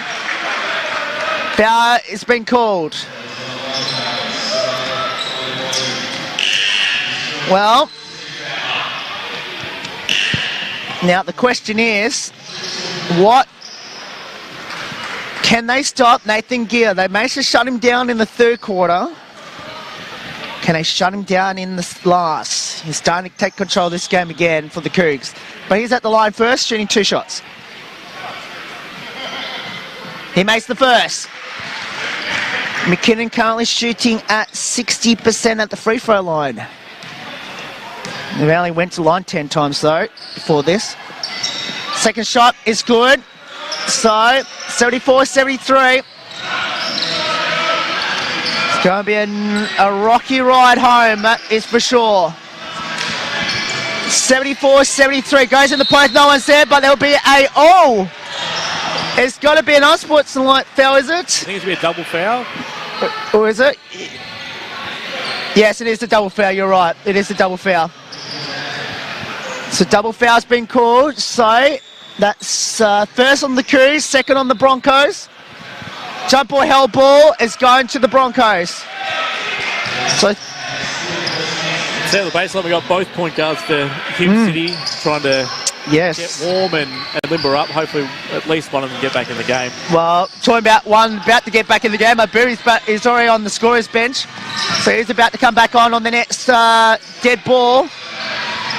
A: Foul has been called. Well, now the question is, what can they stop Nathan Gear? They managed to shut him down in the 3rd quarter. Can they shut him down in the last? He's starting to take control of this game again for the Cougs. But he's at the line first, shooting 2 shots. He makes the first. McKinnon currently shooting at 60% at the free throw line. They only went to line 10 times though before this. Second shot is good. So 74-73. It's going to be a rocky ride home, that is for sure. 74-73 goes in the post. No one's there, but there'll be a it's got to be an unsportsmanlike foul, is it?
B: I think it's going to be a double foul.
A: Or is it? Yes, it is a double foul. You're right. It is a double foul. So double foul's been called. So that's first on the Cougs, second on the Broncos. Jump or hell ball is going to the Broncos. So
B: So the baseline, we got both point guards for Hume City trying to get warm and limber up. Hopefully at least one of them get back in the game.
A: Well, talking about one about to get back in the game, he's already on the scorer's bench. So he's about to come back on the next dead ball.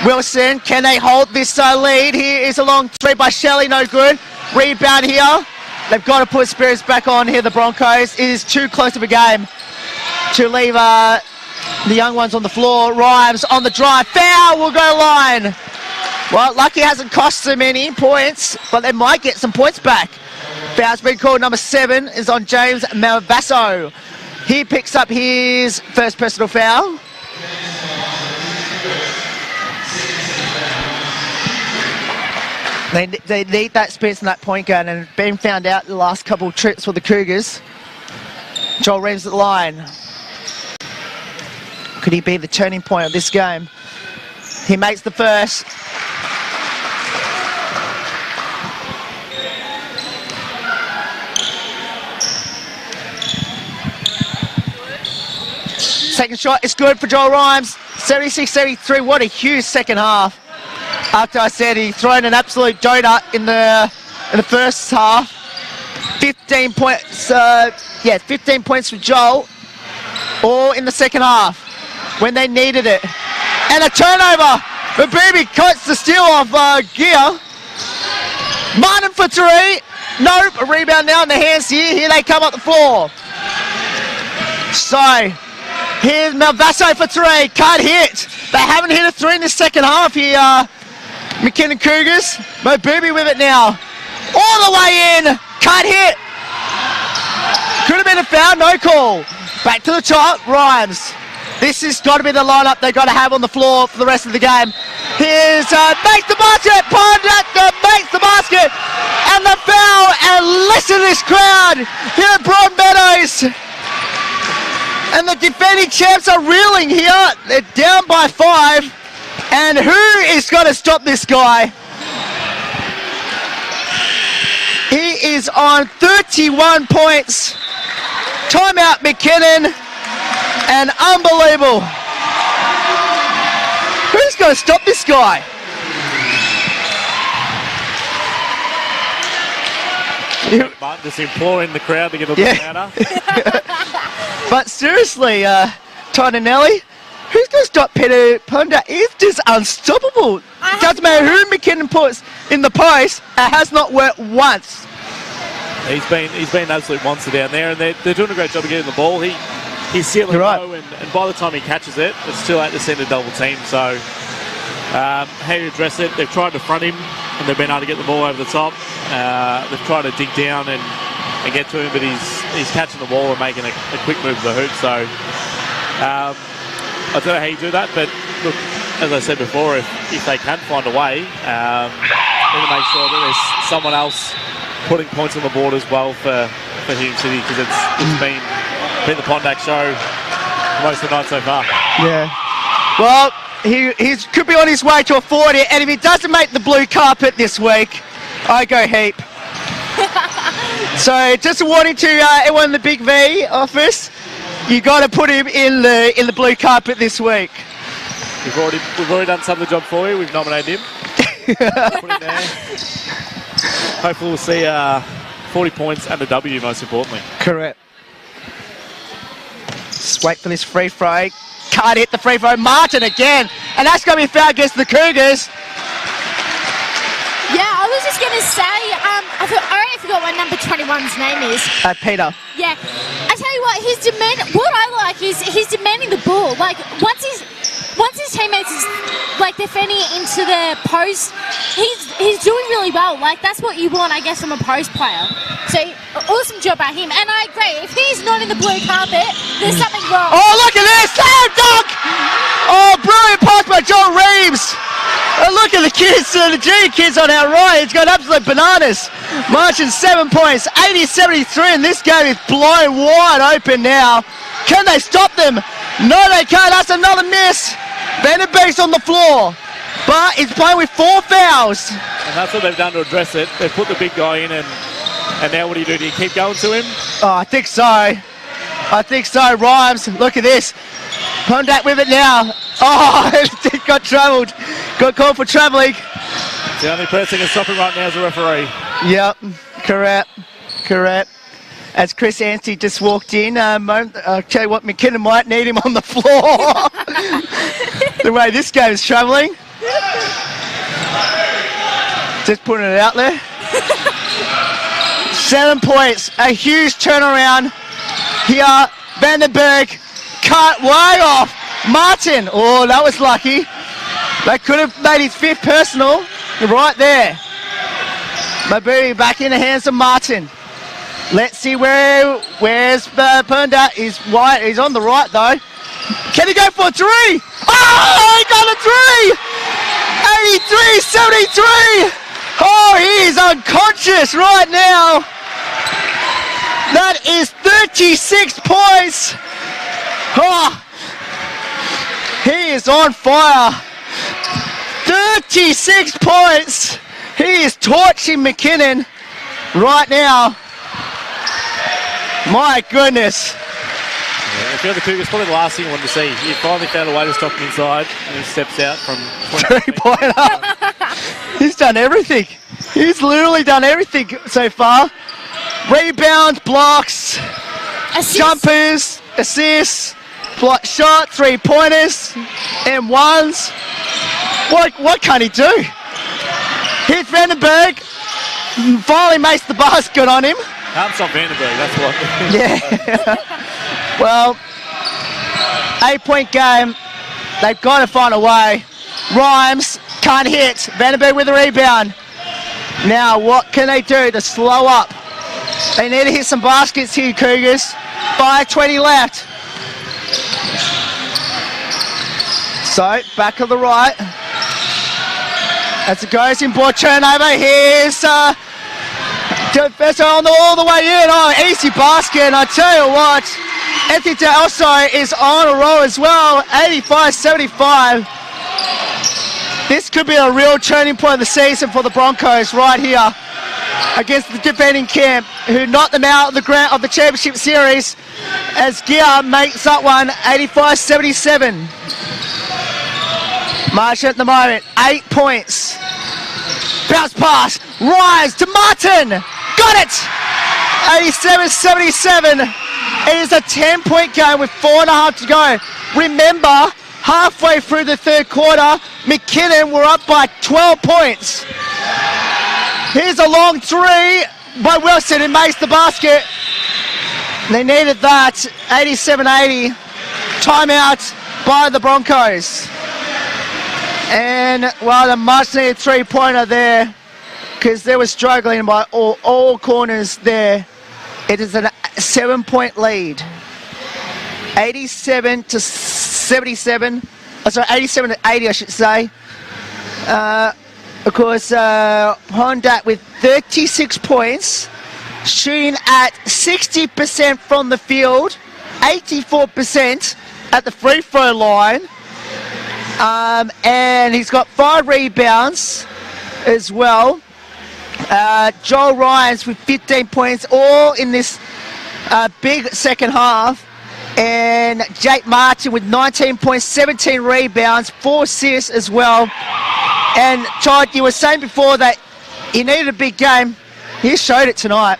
A: Wilson, can they hold this lead? Here is a long 3 by Shelley, no good. Rebound here. They've got to put spirits back on here, the Broncos. It is too close of a game to leave the young ones on the floor. Rhymes on the drive. Foul will go line. Well, lucky hasn't cost them any points, but they might get some points back. Foul's been called. Number 7 is on James Malvasso. He picks up his first personal foul. They need that space in that point guard, and been found out the last couple of trips for the Cougars. Joel Reeves at the line. Could he be the turning point of this game? He makes the first. Second shot is good for Joel Rhymes. 76-73. What a huge second half. After I said he thrown an absolute donut in the first half. 15 points. 15 points for Joel. All in the second half when they needed it. And a turnover. Mabubi cuts the steal off Gear. Martin for three. Nope. A rebound now in the hands here. Here they come up the floor. So here's Malvaso for three. Can't hit. They haven't hit a three in the second half here. McKinnon Cougars. Mabubi with it now. All the way in. Can't hit. Could have been a foul. No call. Back to the top. Rhymes. This has got to be the lineup they've got to have on the floor for the rest of the game. Here's makes the basket. Pondaka makes the basket. And the foul. And listen to this crowd here at Broadmeadows. And the defending champs are reeling here. They're down by 5. And who is going to stop this guy? He is on 31 points. Timeout McKinnon. And unbelievable. Who's going to stop this guy?
B: Martin just imploring the crowd to get a little louder.
A: But seriously, Tonanelli, who's going to stop Peter Ponda? He's just unstoppable. Doesn't matter who McKinnon puts in the post, it has not worked once.
B: He's been an absolute monster down there, and they're doing a great job of getting the ball. He's sealing low, and by the time he catches it, it's too late to send a double team. So how do you address it? They've tried to front him, and they've been able to get the ball over the top. They've tried to dig down and get to him, but he's catching the ball and making a quick move to the hoop. So I don't know how you do that, but look, as I said before, if they can find a way, need to make sure that there's someone else putting points on the board as well for Hume City, because it's been the Pondak show most of the night so far. Yeah.
A: Well, he could be on his way to a 40, and if he doesn't make the blue carpet this week, I go heap. So just a warning to everyone in the Big V office, you got to put him in the blue carpet this week.
B: We've already done some of the job for you. We've nominated him. Put him there. Hopefully we'll see 40 points and a W, most importantly.
A: Correct. Just wait for this free throw. Can't hit the free throw. Martin again. And that's going to be a foul against the Cougars.
D: Yeah, I was just going to say, I already forgot what number 21's name is.
A: Peter.
D: Yeah. I tell you what, what I like is he's demanding the ball. Like, once his teammates is like defending it into the post, he's doing really well. Like, that's what you want, I guess, from a post player. So awesome job by him. And I agree, if he's not in the blue carpet, there's something wrong.
A: Oh, look at this! Slam dunk! Oh, brilliant pass by John Reeves. And look at the kids, the G kids on our right. It's got absolute bananas. Marching 7 points, 80-73, and this game is blown wide open now. Can they stop them? No, they can't. That's another miss. Vandenberg's on the floor, but he's playing with 4 fouls.
B: And that's what they've done to address it. They've put the big guy in, and now what do you do? Do you keep going to him?
A: Oh, I think so. Rhymes, look at this. Pondak with it now. Oh, it got travelled. Got called for travelling.
B: The only person who can stop him right now is the referee.
A: Yep, correct. As Chris Anstey just walked in, I'll tell you what, McKinnon might need him on the floor. The way this game is travelling. Just putting it out there. 7 points, a huge turnaround here. Vandenberg cut way off. Martin, oh, that was lucky. That could have made his 5th personal right there. Mabubi back in the hands of Martin. Let's see where's Pernda. He's on the right though. Can he go for a 3? Oh, he got a 3! 83-73! Oh, he is unconscious right now. That is 36 points. Oh, he is on fire. 36 points. He is torching McKinnon right now. My goodness.
B: Yeah, if you're the Cougars, probably the last thing you want to see. You finally found a way to stop him inside, and he steps out from
A: 3-pointer. He's done everything. He's literally done everything so far. Rebounds, blocks, jumpers, assists, block shot, 3-pointers, M1s. What can he do? Here's Vandenberg. Finally makes the basket on him.
B: Can't stop Vandenberg, that's what.
A: Yeah. Well, 8-point game. They've got to find a way. Rhymes can't hit. Vandenberg with a rebound. Now, what can they do to slow up? They need to hit some baskets here, Cougars. 5:20 left. So, back of the right. As it goes in, ball turnover. Here's Professor all the way in. Oh, easy basket. And I tell you what, Anthony D'Elso is on a roll as well. 85-75. This could be a real turning point of the season for the Broncos right here against the defending camp, who knocked them out of the championship series, as Gear makes that one 85-77. Marshall at the moment, 8 points. Bounce pass, rise to Martin. Got it! 87-77. It is a 10-point game with 4.5 to go. Remember, halfway through the third quarter, McKinnon were up by 12 points. Here's a long three by Wilson, who makes the basket. They needed that. 87-80. Timeout by the Broncos. And, well, the much-needed three-pointer there, because they were struggling by all corners there. It is a 7-point lead. 87-77. Oh, sorry, 87-80, I should say. Of course, Honda with 36 points, shooting at 60% from the field, 84% at the free throw line. And he's got 5 rebounds as well. Joel Ryans with 15 points, all in this big second half. And Jake Martin with 19 points, 17 rebounds, 4 assists as well. And Todd, you were saying before that he needed a big game. He showed it tonight.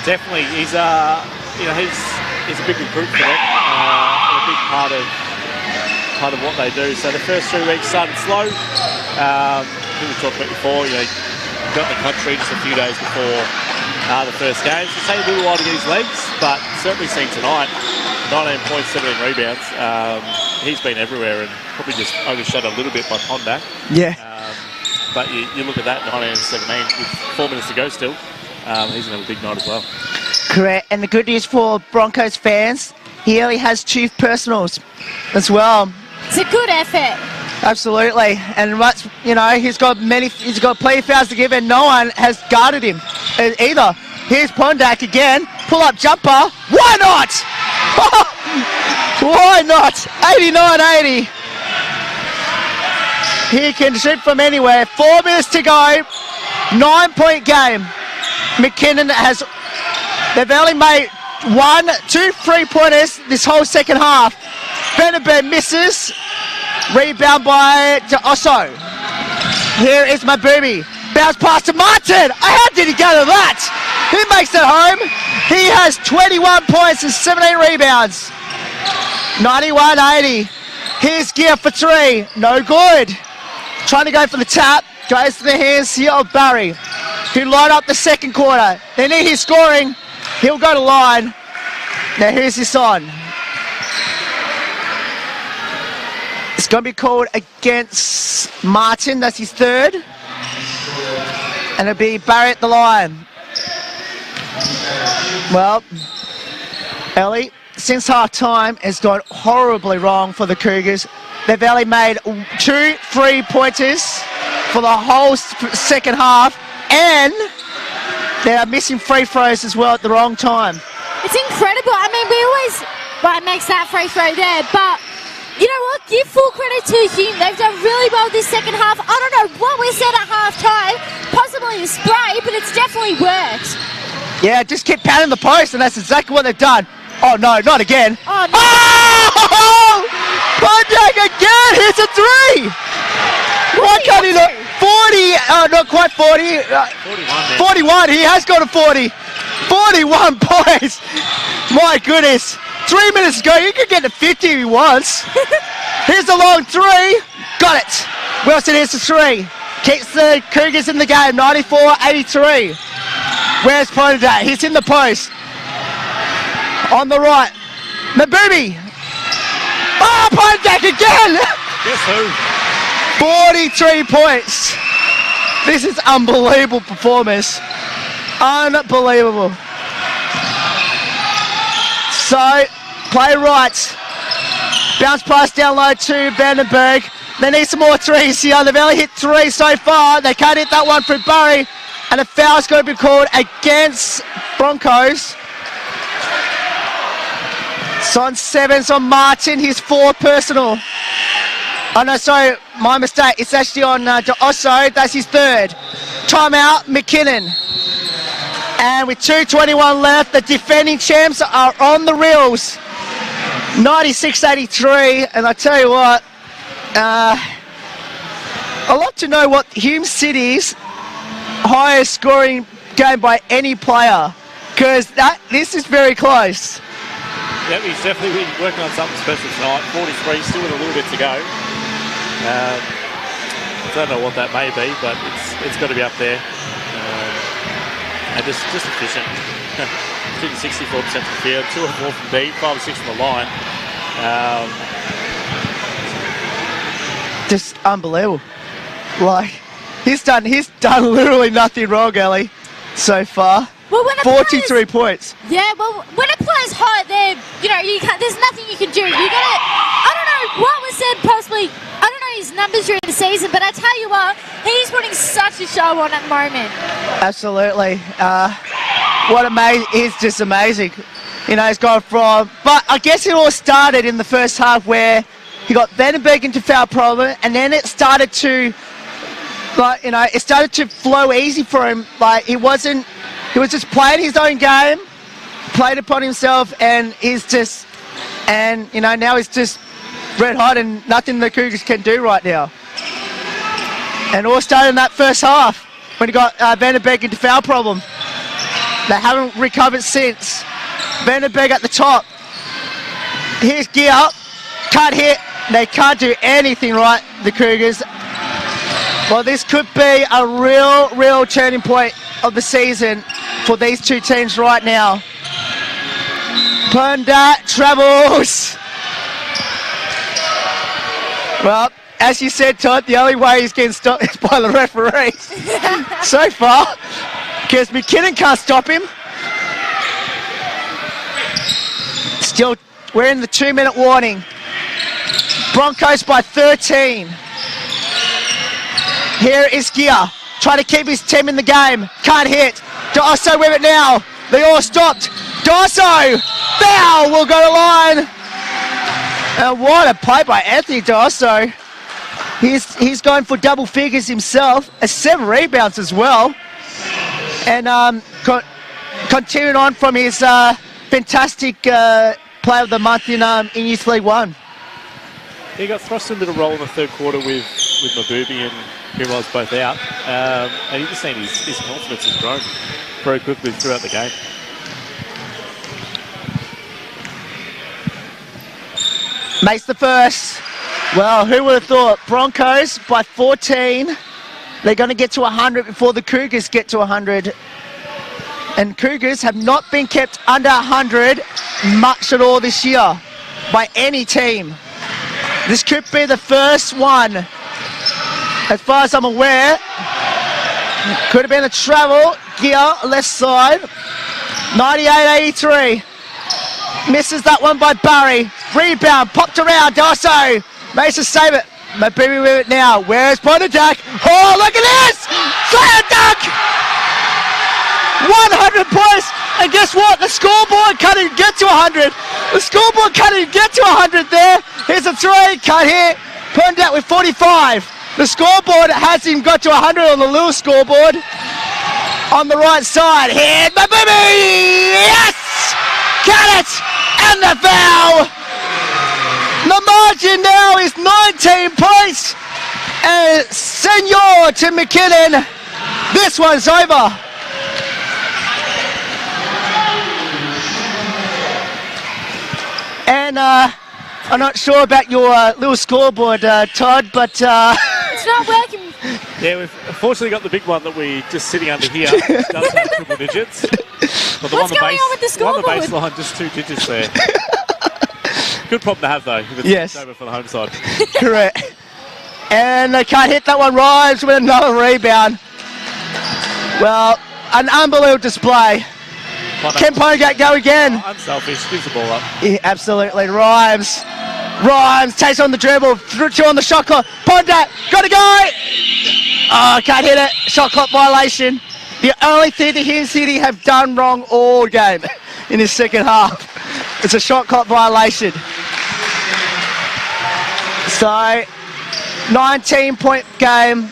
B: Definitely, he's a big recruit for them, and a big part of what they do. So the first 3 weeks started slow. I think we talked about before. Got in the country just a few days before the first game. So it takes a little while to get his legs, but certainly seen tonight. 19 points, 17 rebounds. He's been everywhere and probably just overshadowed a little bit by Pondak.
A: Yeah.
B: But you look at that, 19-17 with 4 minutes to go still. He's going to have a big night as well.
A: Correct. And the good news for Broncos fans, he only has chief personals as well.
D: It's a good effort.
A: Absolutely. And he's got plenty of fouls to give, and no one has guarded him either. Here's Pondak again. Pull-up jumper. Why not? Why not? 89-80. He can shoot from anywhere. 4 minutes to go. 9-point game. McKinnon they've only made 2 3-pointers this whole second half. Vandenberg misses. Rebound by Osso. Here is Mabubi. Bounce pass to Martin. How did he go to that? He makes it home. He has 21 points and 17 rebounds. 91-80. Here's Gear for 3. No good. Trying to go for the tap. Goes to the hands here of Barry, who line up the second quarter. They need his scoring. He'll go to line. Now here's his on. It's going to be called against Martin. That's his third. And it'll be Barry at the line. Well, Ellie, since half-time has gone horribly wrong for the Cougars. They've only made 2 3-pointers for the whole second half, and they are missing free throws as well at the wrong time.
D: It's incredible. I mean, we always makes that free throw there, but you know what? Give full credit to Hume. They've done really well this second half. I don't know what we said at half-time, possibly a spray, but it's definitely worked.
A: Yeah, just keep pounding the post, and that's exactly what they've done. Oh, no, not again.
D: Oh, no.
A: Oh! Pontiac again! Here's a 3! Why can't he not? 40, not quite 40. 41, he has got a 40. 41 points. My goodness. 3 minutes ago, he could get to 50 if he wants. Here's a long 3. Got it. Wilson, here's the 3. Keeps the Cougars in the game, 94-83. Where's Pontiac? He's in the post. On the right. Mabubi. Oh, Pontiac again!
B: Guess who?
A: 43 points. This is unbelievable performance. Unbelievable. So, play right. Bounce pass down low to Vandenberg. They need some more threes here. They've only hit 3 so far. They can't hit that one for Barry. And a foul's going to be called against Broncos. It's on 7's on Martin, his 4th personal. Oh no, sorry, my mistake. It's actually on Osso, that's his 3rd. Timeout, McKinnon. And with 2:21 left, the defending champs are on the reels. 96-83, and I tell you what, I'd like to know what Hume City's highest scoring game by any player, because this is very close.
B: Yeah, he's definitely been working on something special tonight. 43, still with a little bit to go. I don't know what that may be, but it's got to be up there. And just efficient. Shooting 64% from the field, 2 or 4 from deep, 5 or 6 from the line.
A: Just unbelievable. Like, he's done literally nothing wrong, Ellie, so far.
D: Well, when
A: 43 points.
D: Yeah, well, when a player's hot, there's nothing you can do. You gotta, I don't know what was said, possibly, I don't know his numbers during the season, but I tell you what, he's putting such a show on at the moment.
A: Absolutely. He's just amazing. You know, he's gone from, but I guess it all started in the first half where he got Vandenberg into foul problem, and then it started to, it started to flow easy for him. Like, he was just playing his own game, played upon himself, and now he's just red hot and nothing the Cougars can do right now. And all started in that first half when he got Vandenberg into foul problem. They haven't recovered since. Vandenberg at the top. Here's gear up. Can't hit. They can't do anything right, the Cougars. Well, this could be a real turning point of the season for these two teams right now. Pontiac travels. Well, as you said, Todd, the only way he's getting stopped is by the referees so far, because McKinnon can't stop him. Still, we're in the 2-minute warning. Broncos by 13. Here is Gia, trying to keep his team in the game. Can't hit. Dosso with it now. They all stopped. Dosso, foul, will go to line. And what a play by Anthony Dosso. He's going for double figures himself, 7 rebounds as well. And continuing on from his fantastic play of the month in Youth League 1.
B: He got thrust into the role in the third quarter with Mabubi and Hume was both out. And you just seen his confidence has grown very quickly throughout the game.
A: Makes the first. Well, who would have thought? Broncos by 14. They're going to get to 100 before the Cougars get to 100. And Cougars have not been kept under 100 much at all this year by any team. This could be the first one. As far as I'm aware, could have been a travel gear left side. 98-83. Misses that one by Barry. Rebound, popped around, Dosso. Mason save it. Mabubi with it now. Where's Pontiac? Oh, look at this! Slam dunk! 100 points. And guess what? The scoreboard can't even get to 100. The scoreboard can't even get to 100 there. Here's a 3. Can't hit. Pontiac with 45. The scoreboard hasn't even got to 100 on the Lewis scoreboard. On the right side. Here, Mabubi! Yes! Got it! And the foul! The margin now is 19 points. And Senor to McKinnon. This one's over. And I'm not sure about your little scoreboard, Todd, but...
D: It's not working.
B: Yeah, we've fortunately got the big one that we just sitting under here. It does have triple digits. But the
D: What's going on with the scoreboard?
B: one on the baseline, just 2 digits there. Good problem to have, though, if it's
A: Yes.
B: over for the home side.
A: Correct. And they can't hit that one. Rhymes with another rebound. Well, an unbelievable display. Can Ponegate go again?
B: Unselfish, gives the ball up.
A: Yeah, absolutely. Rhymes takes on the dribble, two on the shot clock. Ponegate, got to go! Oh, can't hit it. Shot clock violation. The only thing that Hume City have done wrong all game in this second half. It's a shot clock violation. So, 19-point game.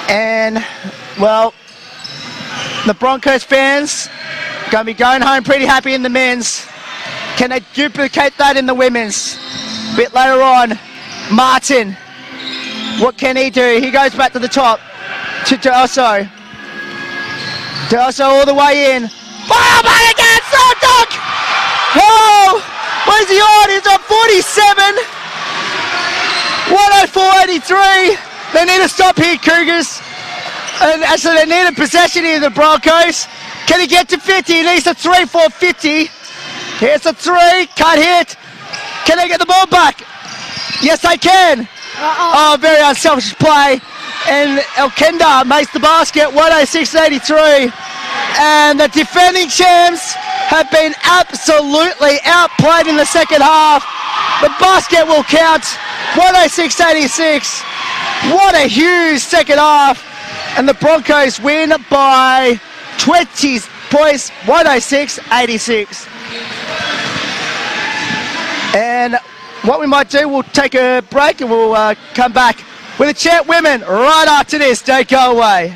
A: And, well, the Broncos fans going to be going home pretty happy in the men's. Can they duplicate that in the women's? A bit later on, Martin. What can he do? He goes back to the top. To D'Osso. D'Osso all the way in. Fire back again! Side dunk! Oh! Where's he on? He's on 47. 104.83. They need to stop here, Cougars. And so they need a possession here, the Broncos. Can he get to 50? He needs a 3 for 50. Here's a 3. Can't hit. Can they get the ball back? Yes, they can. Oh, very unselfish play. And Elkenda makes the basket, 106.83. And the defending champs have been absolutely outplayed in the second half. The basket will count, 106.86. What a huge second half. And the Broncos win by 20 points, 106.86. And what we might do, we'll take a break and we'll come back with the champ women right after this. Don't go away.